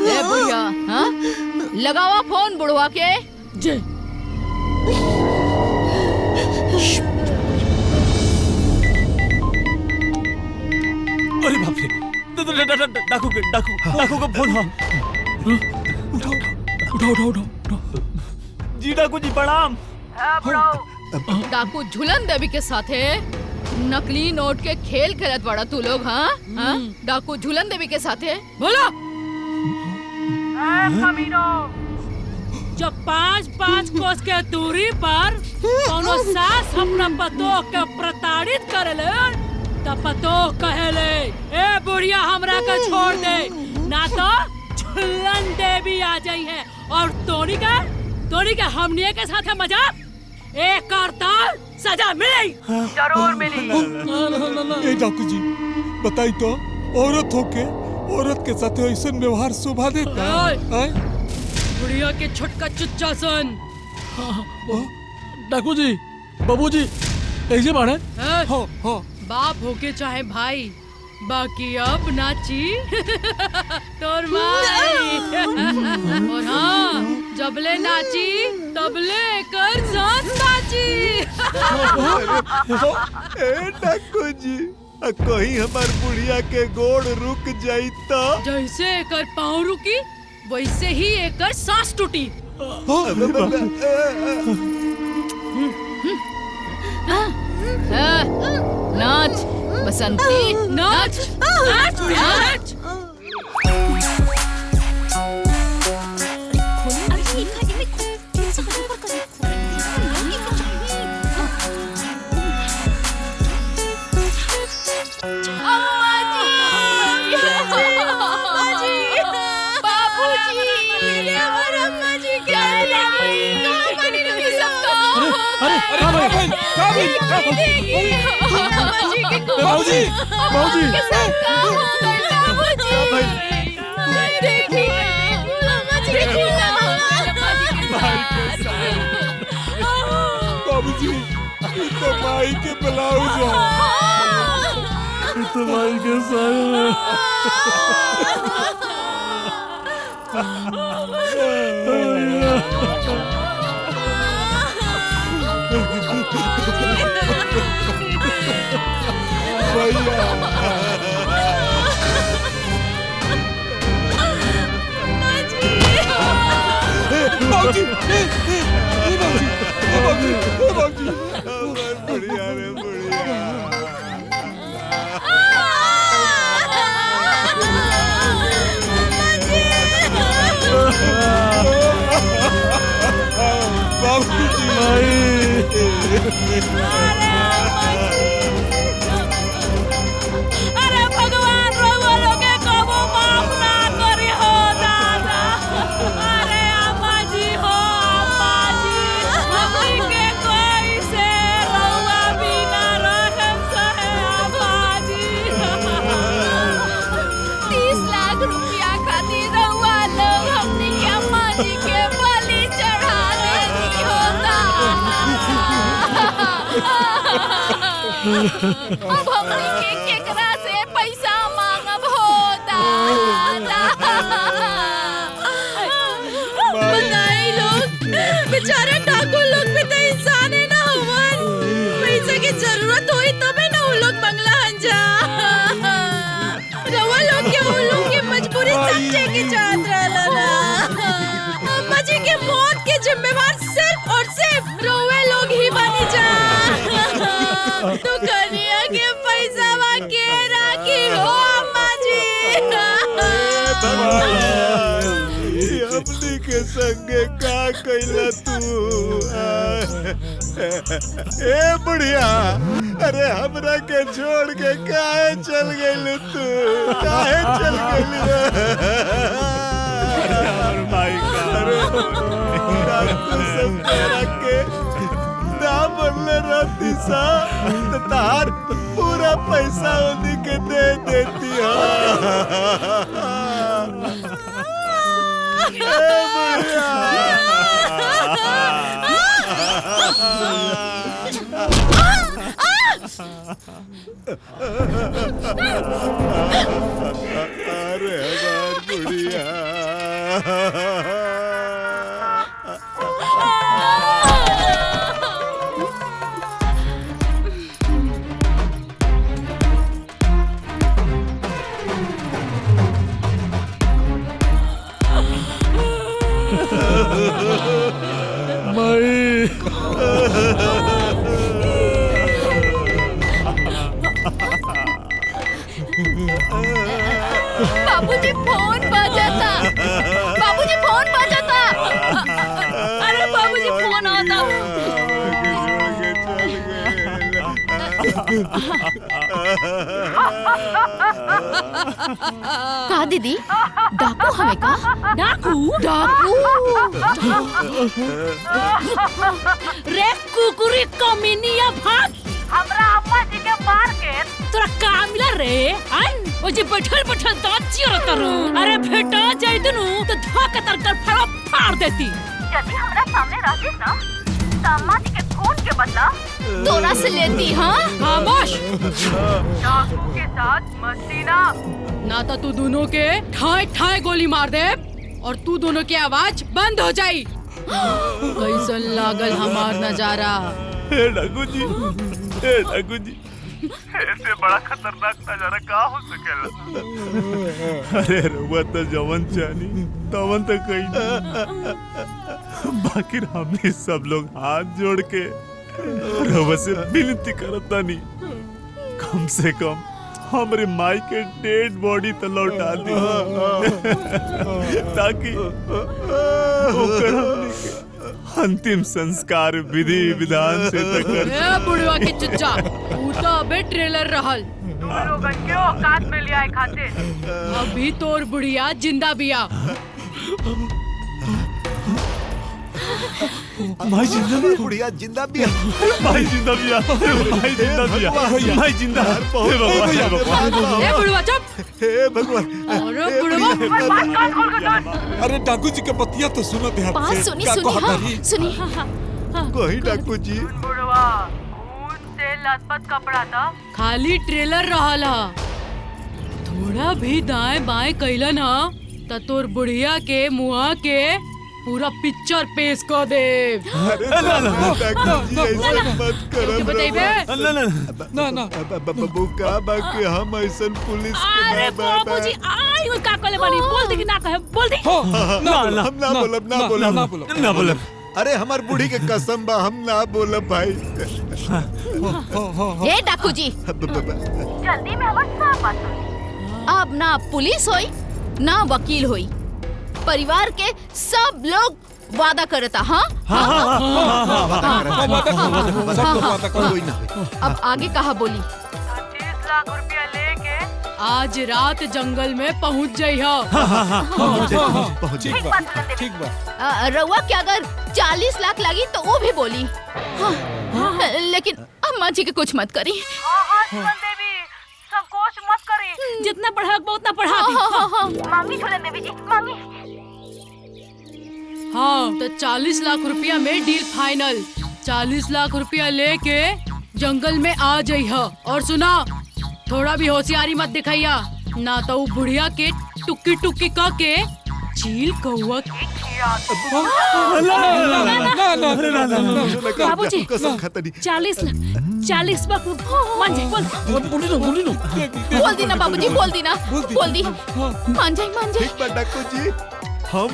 ए बुढ़िया, हाँ? लगावा फोन बुढ़वा के। जे अरे बाप रे, डाकू का फोन। हाँ उठाओ। जी डाकू जी प्रणाम। डाकू झूलन देवी के साथे नकली नोट के खेल खेलत बड़ा तू लोग। हाँ डाकू झूलन देवी के साथे बोलो। जब 5-5 कोस के दूरी पर कोनो सास अपना पतोह के प्रताड़ित करेले तब पतोह कहेले ए बुढ़िया हमरा के छोड़ दे ना तो झूलन देवी आ जाई है और तोनी के हमनिए के साथ मजाक एक करताल सजा मिली। जरूर मिली। ए डाकू जी बताई तो औरत होके औरत के साथ ऐसा व्यवहार शोभा देता है? बुढ़िया के छोटका चुच्चा सन। डाकू जी बाबूजी ऐसे बाढ़ बाप होके चाहे भाई बाकी अब नाची तोर माई। और हाँ जबले नाची तबले कर साथ नाची। ए डाकू जी कहीं हमार बुढ़िया के गोड़ रुक जाई तो? जैसे एकर पाँव रुकी वैसे ही एकर सांस टूटी। नाच बसंती नाच नाच नाच। बाबूजी तो माई के ब्लाउज तो माई के साथ बाबूजी बढ़िया रे बढ़िया। बाबूजी अरे भगवान रउआ लोगे कबो माफ ना करी हो दादा। अरे अम्मा जी हो अम्मा जी, हमनी के कोई से रउआ बिना रहम सहे अम्मा जी। 30 लाख रुपया खातिर रउआ लोग हमनी के अम्मा जी के बलि चढ़ा देती हो दादा। अब हमनी के केकरा से पैसा मांगब हो दादा। बताई लोग, बेचारे डाकू लोग भी तो इंसान है ना हुवन। पैसे की जरूरत हुई तबे ना वो लोग बंगला हंजा। रवा लोग के वो लोग की मजबूरी समझे की चाहत रहला ना। अम्मा जी के मौत के जिम्मेवार सिर्फ और सिर्फ रोवे लोग ही बनी जा। तो कन्या के पैसा के राखी हो अम्मा जी। हमनी के संगे का कैला तू? ए बुढ़िया, अरे हमरा के छोड़ के काहे चल गइल तू? काहे चल गइल? अरे भाई सब तेरा के ना बनले रहती सा तो तार पूरा पैसा उन्हीं के दे देती है। अरे हमार बुढ़िया। बाबूजी फोन बजाता। बाबूजी फोन बजाता। अरे बाबूजी फोन आता। का दीदी डाकू हमें का? डाकू डाकू रे कुकुरी कमीनिया भाग। हमरा अम्मा जी के मार के तोरा का मिला रे? आन ओ जे बैठल बैठल दांत चिरत रो। अरे भेटा जाइतनु तो धोके तर कर फाड़ देती। यदि हमरा सामने रहती ना तो अम्मा जी के खून के बदला तोरा से लेती। हाँ खामोश। डाकू के साथ मस्ती ना तो तू दोनों के ठाए ठाए गोली मार दे और तू दोनों की आवाज बंद हो जाई। कैसन लागल हमार नजारा? डाकू जी, ऐसे बड़ा खतरनाक नजारा का हो सकेला? अरे रउआ तो जवन चानी तवन तो कहीं बाकी हमने सब लोग हाथ जोड़ के रउआ से विनती करता नहीं, कम से कम हमारे माई के डेड बॉडी तो लौटा दी ताकि ओकर हमने के अंतिम संस्कार विधि विधान से तकर। ए बुढ़वा के चच्चा, तू तो अबे ट्रेलर रहल। लोगन के औकात में लिया है खातिर। अभी तोर बुढ़िया जिंदा बिया। माई जिंदा भी, बुढ़िया जिंदा भी, माई जिंदा भी, माई जिंदा भी, माई जिंदा। हे भगवान, ए बुढ़वा चुप। हे भगवान। अरे बुढ़वा अरे डाकू जी के बतिया तो सुनो ध्यान बात से। सुनी का सुनी कहत हाँ रही? सुनी। कोई डाकू जी बुढ़वा खून से लथपथ कपड़ा था। खाली ट्रेलर रहल हा। थोड़ा भी दाएं बाएं कैलन हा तो तोर बुढ़िया के मुआ के पूरा पिक्चर पेश कर दे। ना बाबू का बाकी हम ऐसा पुलिस अरे बाबूजी आई का कहले बानी। बोल दे कि ना कहे, बोल दे। हम ना बोलब। अरे हमार बूढ़ी के कसम बा, हम ना बोलब भाई। हे डाकू जी, जल्दी में हमार सब बात सुनी। अब ना पुलिस होई ना वकील होई, परिवार के सब लोग वादा करता हाँ अब आगे कहा बोली 25 लाख रुपया लेके आज रात जंगल में पहुंच जाइए। ठीक बा। रउआ क्या अगर 40 लाख लगी तो वो भी बोली लेकिन अम्मा जी के कुछ मत करी। देवी संकोच मत करी, जितना पढ़ा उतना पढ़ा मांगी छोड़े देवी जी मांगी। हाँ तो 40 लाख रुपया में डील फाइनल। 40 लाख रुपया लेके जंगल में आ जाइए और सुना थोड़ा भी होशियारी मत दिखाइया ना तो बुढ़िया के टुक्की टुक्की का के चील कौआ बाबूजी 40 लाख मान जाए बोल दी ना बाबूजी बोल दी ना बोल दी मान जाए ठीक बा डाकू जी हम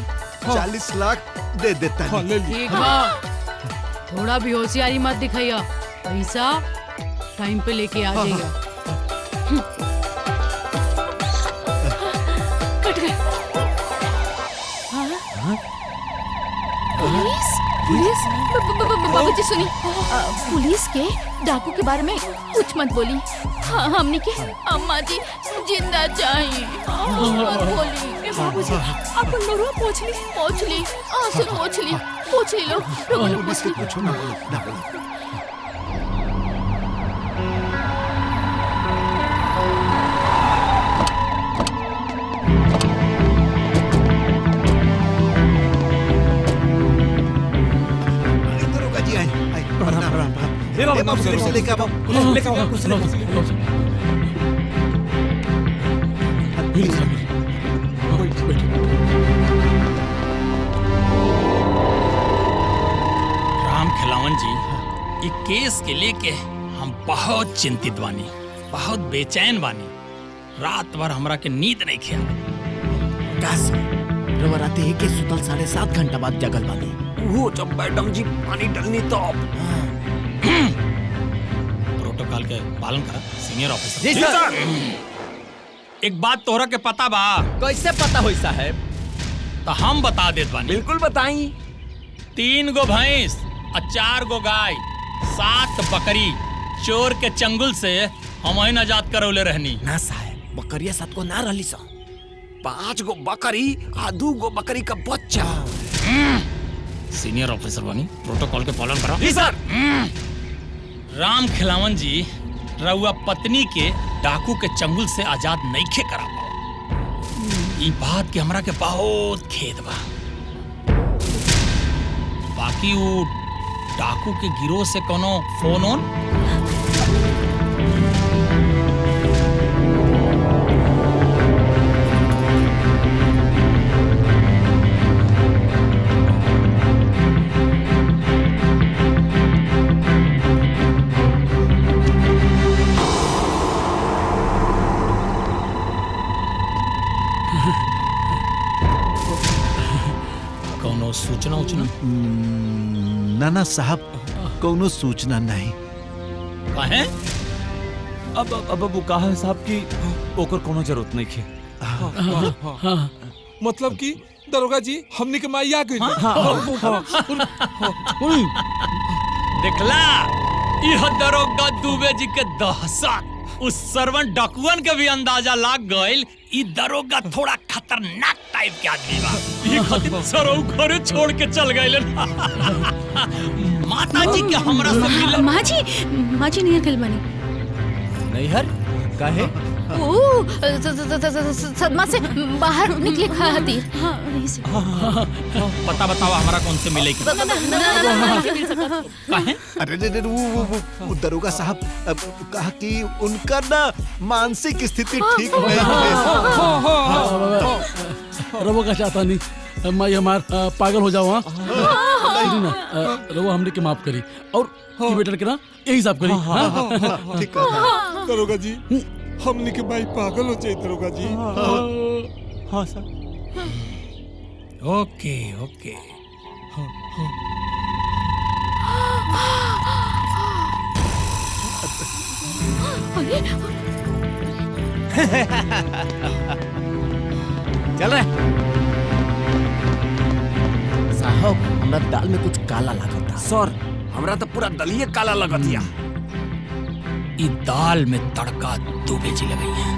40 लाख दे देता ठीक बा थोड़ा भी होशियारी मत दिखाइया पैसा टाइम पे लेके आ जाइएगा। कट गए। पुलिस बाबूजी सुनी पुलिस के डाकू के बारे में कुछ मत बोली। हमने के अम्मा जी जिंदा चाहिए मत बोली। बाबूजी आप नोरा पूछ ली आंसू पूछ ली लोग पुलिस के कुछ ना बोलो। राम खिलावन जी ये केस के लेके हम बहुत चिंतित बानी, बहुत बेचैन बानी। रात भर हमरा के नींद नहीं खिया। राते ही के सुतल 7.5 घंटा बाद जगल बानी। वो जब मैडम जी पानी डालनी तो प्रोटोकॉल के पालन करा सीनियर ऑफिसर। जी सर। एक बात तोहरा के पता बा? कैसे पता होई साहब? तो हम बता देत बानी। बिल्कुल बताई। 3 गो भैंस और 4 गो गाय 7 बकरी चोर के चंगुल से हम ही आजाद करौले रहनी। ना साहब बकरिया 7 को ना रहली सा। 5 गो बकरी आ 2 गो बकरी का बच्चा। सीनियर ऑफिसर बनी प्रोटोकॉल के पालन करा। जी सर। राम खिलावन जी रउआ पत्नी के डाकू के चंगुल से आजाद नइखे करा पाओ। ई बात के हमरा के बहुत खेद बा। बाकी वो डाकू के गिरोह से कोनो फोन ऑन? कोनो सूचना उचना? ना साहब कोनो सूचना नहीं। काहे? अब वो कहा है साहब की ओकर कोनो जरूरत नहीं है। मतलब कि दरोगा जी हमने के माई आ गई। देखला यह दरोगा दुबे जी के दहशत उस सर्वन डाकुअन के भी अंदाजा लाग गइल। ई दरोगा थोड़ा खतरनाक टाइप के आदमी बा। ई खातिर सरौ घरे छोड़ के चल गइले। माता जी के हमरा से मिले। माँ जी नहीं अकल बनी नहीं हर काहे? सदमा से बाहर निकले खातिर। पता बताओ हमारा कौन से मिले? अरे वो दरोगा साहब कहा कि उनका ना मानसिक स्थिति ठीक नहीं है। रवो का चाहता नहीं मैं हमार पागल हो जाओ। रवो हमने के माफ करी और बेटर के ना यही हिसाब करी। ठीक है दरोगा जी हमने के भाई पागल हो जाए दरोगा जी। हाँ सर। ओके ओके। चल रहे साहब हमरा दाल में कुछ काला लागता। सर हमरा तो पूरा दलिए काला लगतिया। ई दाल में तड़का 2 बेजी लगाई है।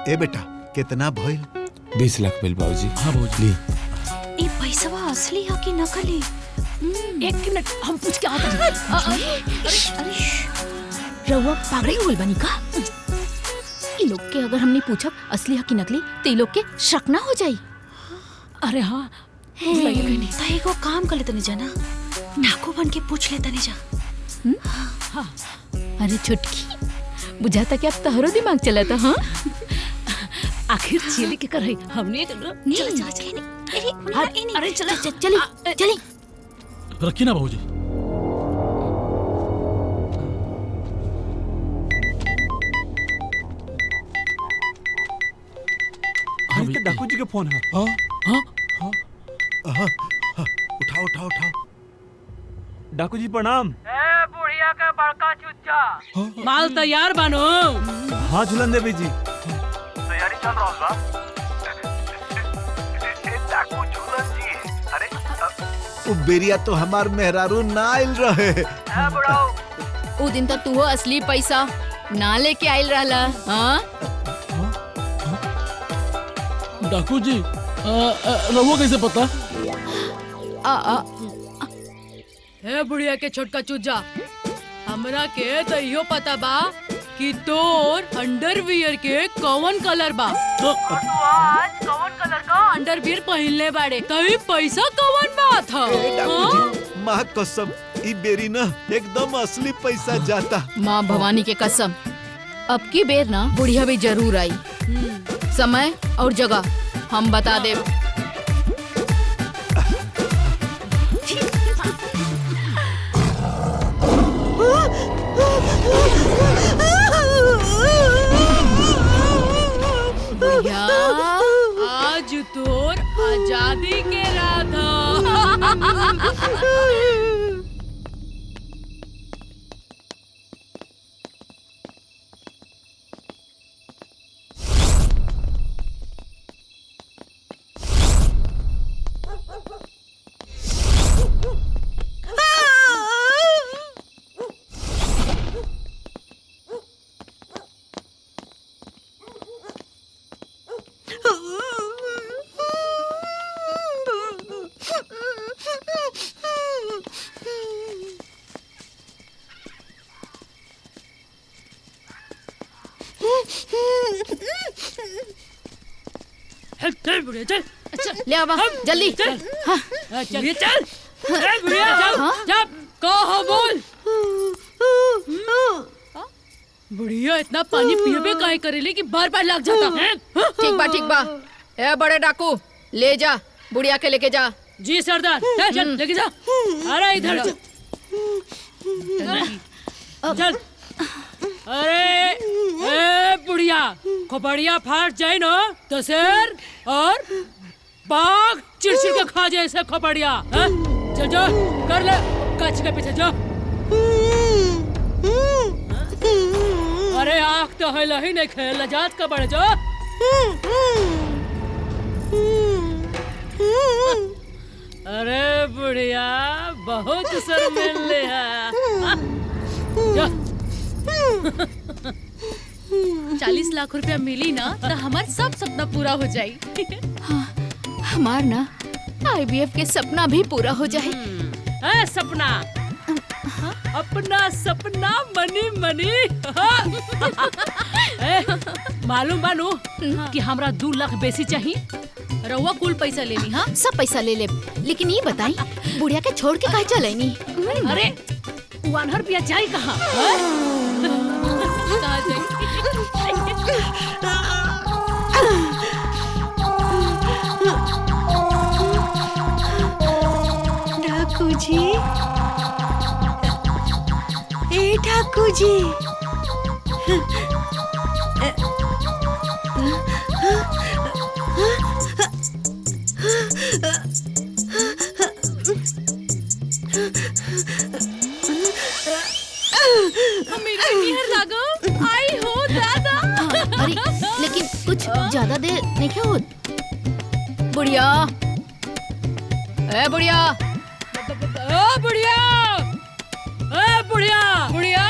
ए बेटा कितना भइल? 20 लाख भइल बाबूजी। हाँ बाबूजी। ये पैसा असली है कि नकली? एक मिनट हम पूछ के आते हैं। रउआ पागल हो गइल बानी का? ई लोग के अगर हमने पूछब असली है कि नकली तो ई लोग के शक ना हो जाई। अरे हाँ तो एगो काम कर लेते नहीं जाना, डाकू बन के पूछ लेते नहीं जा। हाँ। अरे छुटकी, बुझाता कि अब तहरो दिमाग चला था। हाँ आखिर चली के कर हमने अरे चली रखी ना बाबूजी। अरे तो डाकू जी का फोन है। हाँ हाँ हाँ उठाओ उठाओ उठाओ। डाकू जी प्रणाम। ए बुढ़िया का बड़का चुच्चा माल तैयार बानो। हाँ झूलन देवी जी तैयारी चल रहा बा। डाकू झूलन जी अरे वो बेरिया तो हमार मेहरारू ना आइल रहे। उ दिन तक तू असली पैसा ना लेके आइल रहला। हाँ डाकू जी रहुआ कैसे पता? हे बुढ़िया के छोटका चुज्जा, हमरा के तो इहो पता बा कि तोर अंडरवियर के कौन कलर बा। तू आज कौन कलर का अंडरवियर पहनले बाड़े तभी पैसा कौन बात था। माँ कसम ई बेरी ना एकदम असली पैसा जाता। माँ भवानी के कसम अब की बेर ना बुढ़िया भी जरूर आई। समय और जगह हम बता दे। बुढ़िया आज तोर आजादी के रात था। चल बुढ़िया चल। ले आवा जल्दी चल। हाँ चलिए चल। बुढ़िया चल जब कहो बोल। बुढ़िया इतना पानी पीबे काहे करेले कि बार बार लग जाता है। ठीक बा। ए बड़े डाकू ले जा बुढ़िया के लेके जा। जी सरदार चल लेके जा। अरे इधर चल। अरे ए बुढ़िया खोपड़िया फाट जाए ना तो शेर और बाघ चिड़चिड़ के खा जाए ऐसे खोपड़िया। चल जा कर ले कच्छ के पीछे जा। अरे आँख तो है लही नहीं खेल जात का बड़े जा। अरे बुढ़िया बहुत शर्मिले है। जा 40 लाख रुपया मिली ना तो हमार सब सपना पूरा हो जाई। हमार ना IVF के सपना भी पूरा हो जाए। सपना अपना सपना मनी मनी। मालूम बानू कि हमरा 2 लाख बेसी चाहिए। रउआ कुल पैसा लेनी। हाँ सब पैसा ले ले, लेकिन ये बताई बुढ़िया के छोड़ के काहे चले नी? अरे 1 रुपया जाए कहाँ? कहाँ जाए? ठाकू जी, ए ठाकू जी, मेरा निहर लागो आई हो दादा। अरे लेकिन कुछ ज्यादा देर नहीं क्या हो। बुढ़िया ए बुढ़िया ओ बुढ़िया ए बुढ़िया बुढ़िया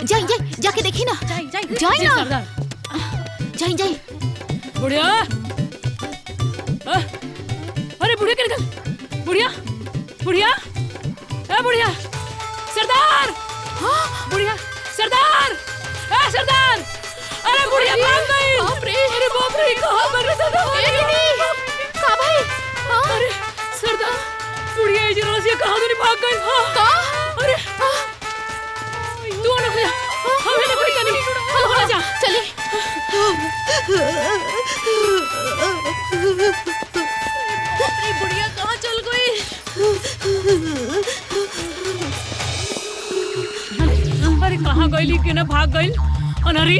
जाई जाई जाके देखी ना। जाई ना जाई जाई बुढ़िया। अरे बुढ़िया क्या निकल बुढ़िया बुढ़िया ए बुढ़िया सरदार बुढ़िया सरदार ए सरदार। अरे बुढ़िया भाग गई। बाप रे अरे बाप रे कहाँ भाग रहे सरदार। कहाँ भाई। अरे सरदार बुढ़िया ये जरा से कहाँ तो नहीं भाग गई। कहाँ अरे तू आना भैया हमें ना कोई नहीं हो जा चली। बुढ़िया कहाँ चल गई। अरे कहाँ गईली के ना भाग गई। अनहरी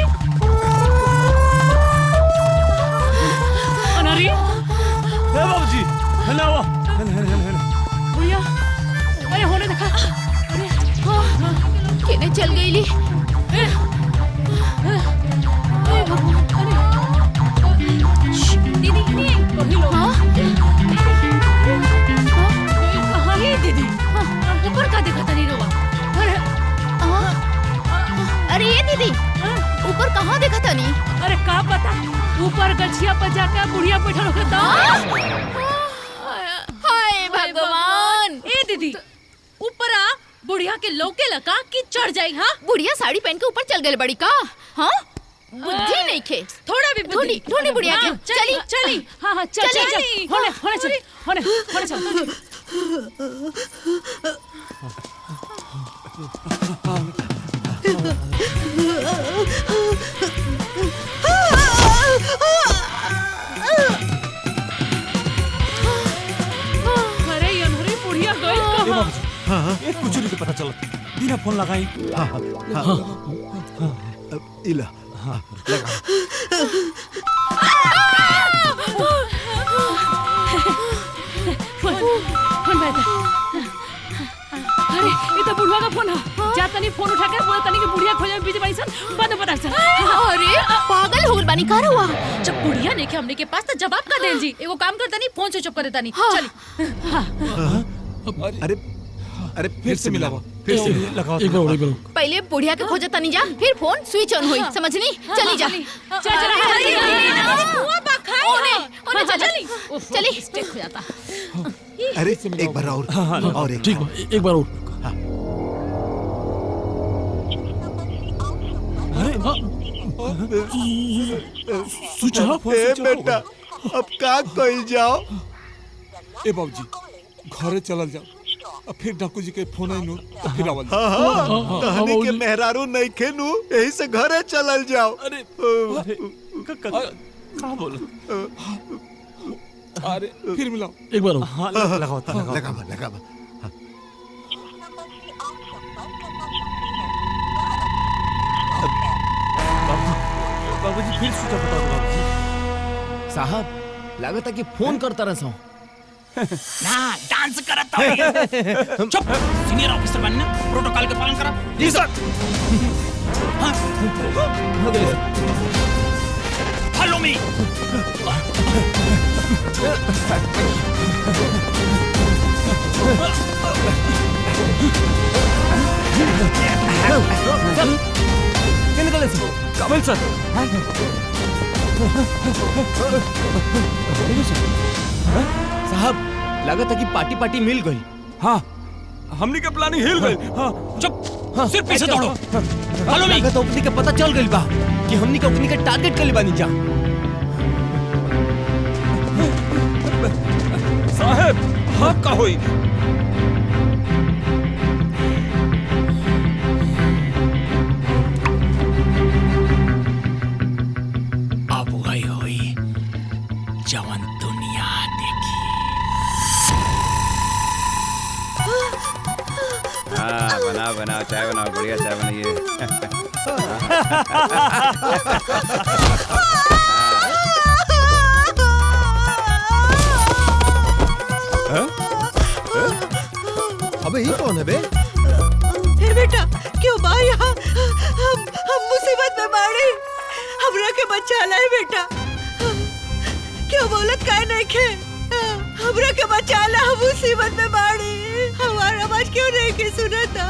अनहरी बाबूजी हेलो बुढ़िया अरे होने देखा। केने चल गईली। दीदी नहीं कहाँ है दीदी। ऊपर का देखा था नहीं रोवा। अरे ये दीदी ऊपर कहाँ देखा था नहीं। अरे का पता ऊपर गछिया पर जाकर बुढ़िया बैठा रखा था। हाय भगवान। ए दीदी ऊपर आ बुढ़िया के लौके लगा कि चढ़ जाई। हाँ बुढ़िया साड़ी पहन के ऊपर चल गई बड़ी का। हाँ बुद्धि नहीं खे थोड़ा भी बुद्धि। ढूंढी बुढ़िया के। चली चली हाँ हाँ चल चल चल होने होने चल होने होने चल। अरे अनहरी बुढ़िया गई कहाँ। हाँ एक कुछ नहीं पता चला बिना फोन लगाई। इला हाँ लगा। फोन बेटा। अरे ये तो बुढ़वा का फोन है। जा तनी फोन उठा के बोल तनी कि बुढ़िया खोजे बीच बाई सन बंद पता चल। अरे पागल हो बानी का हुआ। जब बुढ़िया नहीं के हमने के पास तो जवाब का देल जी। एगो काम करता नहीं फोन स्विच ऑफ कर देता नहीं। चल अरे अरे फिर से मिला फिर से लगाओ। एक बार पहले बुढ़िया के खोजे तनी जा फिर फोन स्विच ऑन हुई समझनी। चली जा चली चली स्टिक हो जाता। अरे एक बार और एक ठीक एक बार और। Switch off. बेटा अब का कइल जाओ। ए बाबूजी घरे चलल जाओ अब फिर डाकू जी के फोन आई नु फिर आवल। कहानी के मेहरारू नहीं खेनू यही से घरे चलल जाओ। अरे का बोल। अरे फिर मिलाओ एक बार और। हाँ लगाओ लगा। बाबूजी फिर स्विच ऑफ बता दो बाबूजी। साहब लागत है कि फोन करता रहा हूँ। ना डांस करत है। चुप सीनियर ऑफिसर बनना प्रोटोकॉल के पालन करा। जी सर। Follow me. कमल सर साहब लागत है कि पार्टी पार्टी मिल गई। हाँ हमनी के प्लानिंग हिल गई। हाँ चुप सिर्फ पीछे दौड़ो। Follow me. लागत ओकनी के पता चल गई बा कि हमनी के ओकनी के टारगेट कर ले बानी जा। साहब हाँ का होई। अब वही होई जवन दुनिया देखी। हाँ बनाओ चाय बनाओ बढ़िया चाय बनाइए। अबे ये कौन है बे? बेटा क्यों बा यहाँ हम मुसीबत में बाड़ी। हमरा के बचा लाई बेटा। क्यों बोलत काहे नहीं खे? हमरा के बचा ला, हम मुसीबत में बाड़ी। हमारा आवाज क्यों नहीं के सुनता?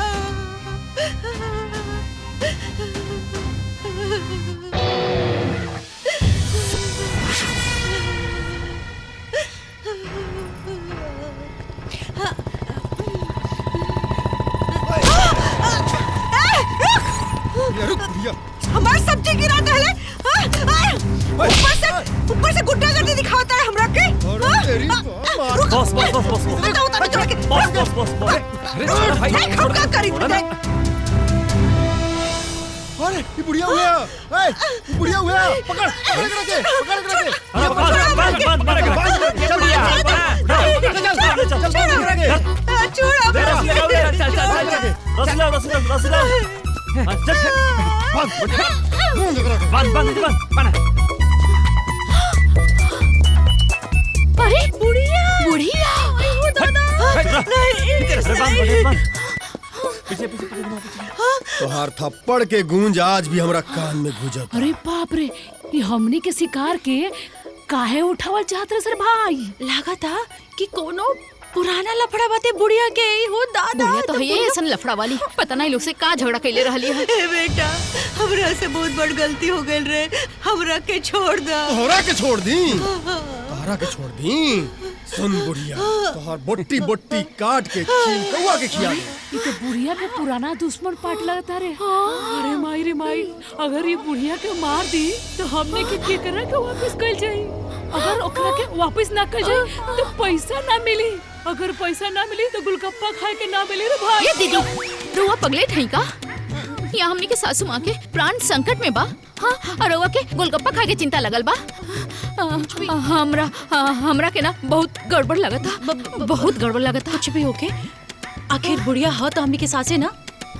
हमारी सब्जी गिरा दहले। ऊपर से गुंडागर्दी दिखाता है हमरा के। बस बस बस बस क्या करी? अरे ये बुढ़िया हुआ। ये बुढ़िया हुआ। पकड़ अरे बुढ़िया बुढ़िया तोहार थप्पड़ के गूंज आज भी हमरा कान में गूंजत। अरे बाप रे, ये हमनी के शिकार के काहे उठावल चाहत रहे सर भाई? लगा था कि कोनो पुराना लफड़ा बाते बुढ़िया के ही हो दादा। बुढ़िया तो ये ऐसा लफड़ा वाली, पता नहीं लोग से का झगड़ा कैले रहली है। ए बेटा, हमरा से बहुत बड़ गलती हो गई रे। हमरा के छोड़ दा। तोहरा के छोड़ दी? तोहरा के छोड़ दी? सुन बुढ़िया, तोहर बोट्टी बोट्टी काट के चिंकौआ के खिया दे। ये तो बुढ़िया के पुराना दुश्मन पाट लगता रे। अरे माई रे माई, अगर ये बुढ़िया के मार दी तो हमने के करा के वापस कल जाई। अगर ओकरा के वापस ना कल जाई तो पैसा ना मिली। अगर पैसा ना मिली तो गुलगप्पा खाए के ना मिली रे भाई। ये दीदी रुआ पगले ठई का? यहाँ हमनी के सासू माँ के प्राण संकट में बा। हाँ, और रुआ के गोलगप्पा खाए के चिंता लगल बा। हमरा के ना बहुत गड़बड़ लगता, बहुत गड़बड़ लगता। कुछ भी होके आखिर बुढ़िया हो तो हमनी के सासे ना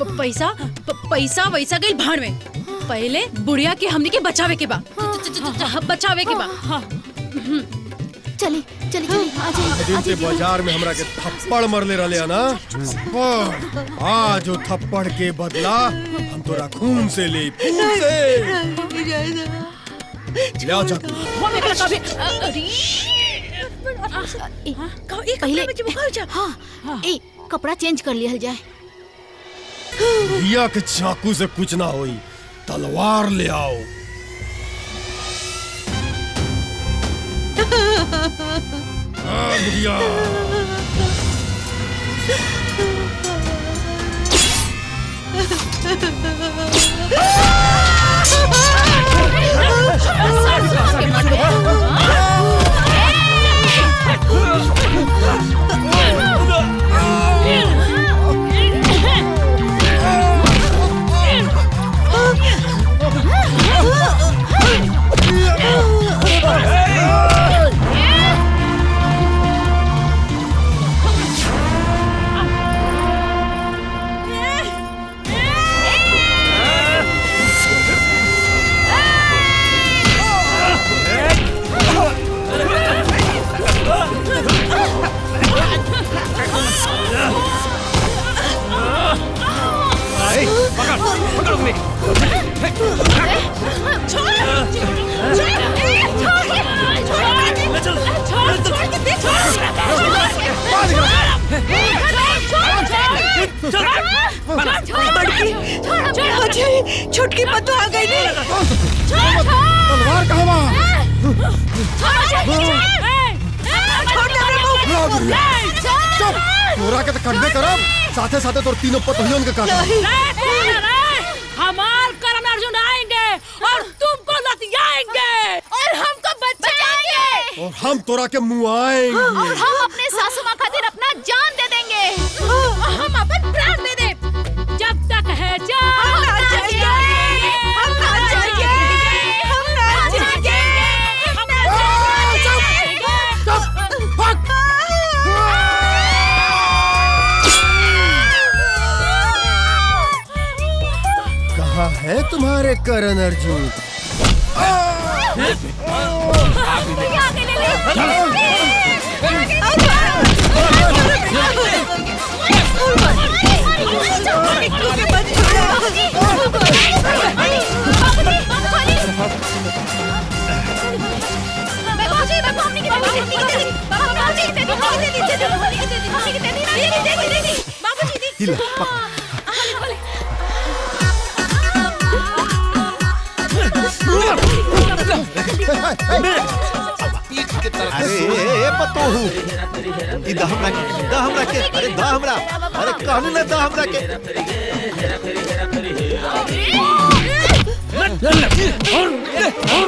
पैसा वैसा गई भाड़ में। पहले बुढ़िया के हमनी के बचावे के बा। बचावे के बा। चली चली चली आ दिन से बाजार में हमरा के थप्पड़ मरले रहले ना। आज जो थप्पड़ के बदला हम तोरा खून से ले, खून से ले आओ चाकू। पहले हाँ, ए कपड़ा चेंज कर लिया जाए। बुढ़िया के चाकू से कुछ ना होई, तलवार ले आओ। बुढ़िया छुटकी पत्तू आ गई। तलवार कहाँ वहाँ? तोरा के तो कटबे करब, साथे साथे तोर तीनों पतोहियों के काटब। हमार करम अर्जुन आएंगे और तुमको लतियाएंगे और हमको बचाएंगे और हम तोरा के मुआएंगे और हम अपने सासू माँ खातिर अपना जान दे देंगे। हम अपन प्राण दे दे। जब तक है जान हम ना जाएंगे। कहाँ है तुम्हारे करण अर्जुन? छोड़ अरे ए पतो हूँ ई दा हमरा के अरे दा हमरा अरे कहनी ना दा हमरा के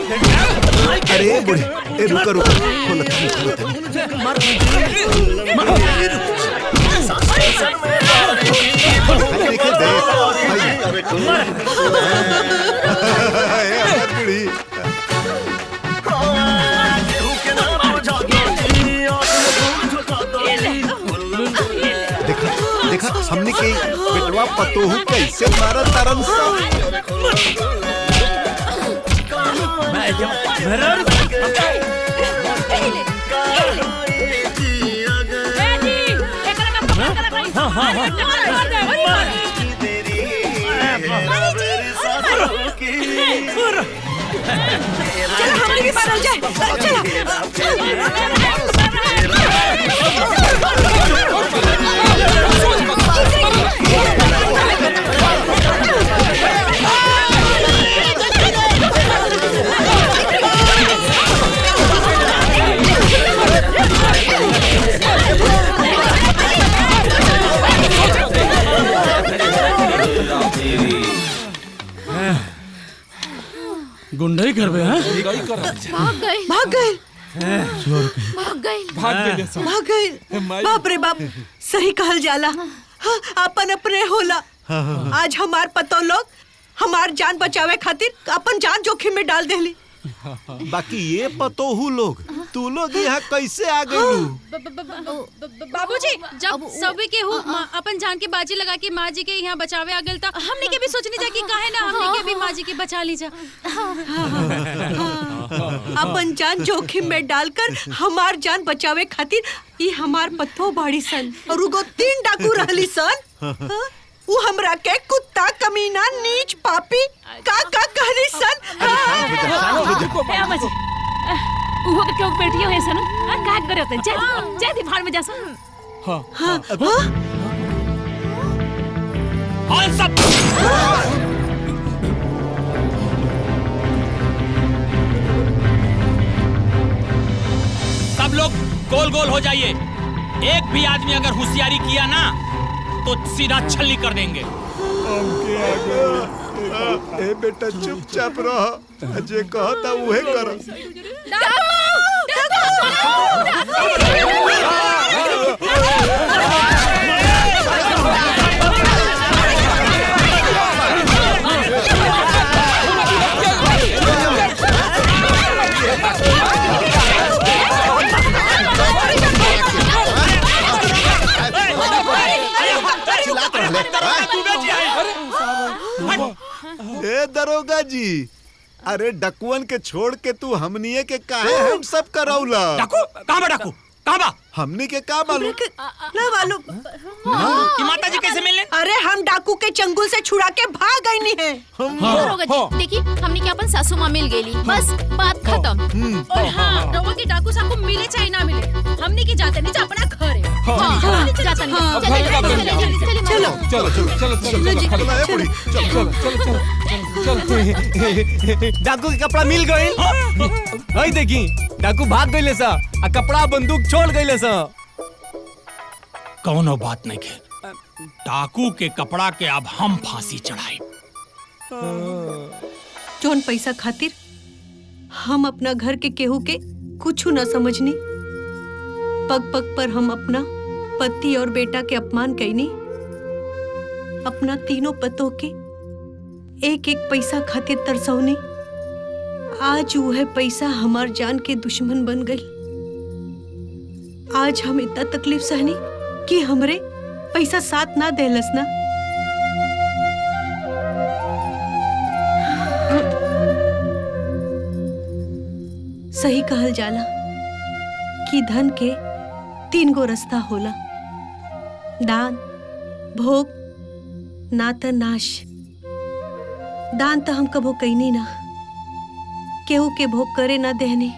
अरे बुढ़े ए रुको खोलो मार बुढ़ी देखा हमने के बेटवा पतोहू कैसे मारा तरन चलो हमने भी मारल जाए गुंडई कर हैं? भाग गए बाप रे बाप सही कहल जाला हाँ, अपन अपने होला आज हमार पतो लोग हमार जान बचावे खातिर अपन जान जोखिम में डाल देली बाकी ये पतोहू लोग तू लोग यहाँ कैसे आ गई बाबूजी जब सभी के अपन जान के बाजी लगा के माँ जी के यहाँ बचावे आ गल था हमने के भी सोचनी जा कि काहे ना हमने के भी माँ जी की बचा ली जा अपन जान जोखिम में डालकर हमार जान बचावे खातिर ये हमार पत्थो बाड़ी सन और उगो 3 डाकू रहली सन वो हमरा के कुत्ता कमीना नीच पापी का कहली सन वो के क्यों बैठी हो ऐसा ना का करे होते जय दी भाड़ में जा सन हां सब सब लोग गोल गोल हो जाइए एक भी आदमी अगर होशियारी किया ना तो सीधा छल्ली कर देंगे ए बेटा चुपचाप रह जे कहता उहे कर ए दरोगा जी अरे डकुअन के छोड़ के तू हमनिए के काहे हम सब करौला डाकू कहां बा डाकू कहां बा हमनी के का मालूम ना मालूम कि माता जी कैसे मिलने अरे हम डाकू के चंगुल से छुड़ा के भाग गई नहीं है दरोगा जी देखी हमने के अपन सासू माँ मिल गई बस बात खत्म और हाँ रवा के डाकू साहब को मिले चाहे ना मिले हमने के जाते नहीं जा अपना घर है जाता डाकू के कपड़ा मिल गई देखी डाकू भाग गई सा आ कपड़ा बंदूक छोड़ गई सा कौनो बात नहीं के डाकू के कपड़ा के अब हम फांसी चढ़ाई जोन पैसा खातिर हम अपना घर के केहू के कुछ न समझनी पग पग पर हम अपना पति और बेटा के अपमान कैनी अपना तीनों पतों के एक एक पैसा खातिर तरसौनी आज वह पैसा हमार जान के दुश्मन बन गई आज हम इतना तकलीफ सहनी कि हमरे पैसा साथ ना देलस ना सही कहल जाला कि धन के 3 गो रास्ता होला दान भोग ना त नाश दान तो हम कबो कईनी ना केहू के भोग करे ना देहने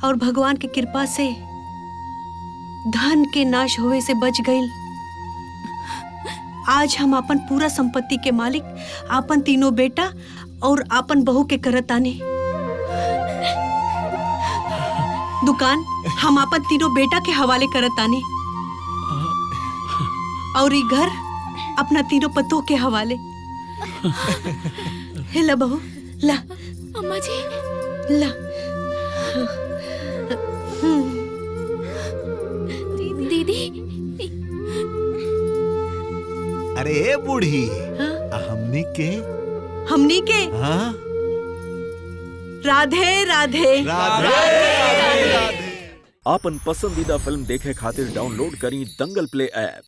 और भगवान की कृपा से धन के नाश होवे से बच गई आज हम अपन पूरा संपत्ति के मालिक अपन तीनों बेटा और अपन बहू के करताने दुकान हम अपन तीनों बेटा के हवाले करत तानी और ई घर अपना तीनों पतों के हवाले। हे ला बहू ला। अम्मा जी ला। दीदी। अरे ए बूढ़ी हमनी के हाँ? राधे राधे। आपन पसंदीदा फिल्म देखे खातिर डाउनलोड करी दंगल प्ले ऐप।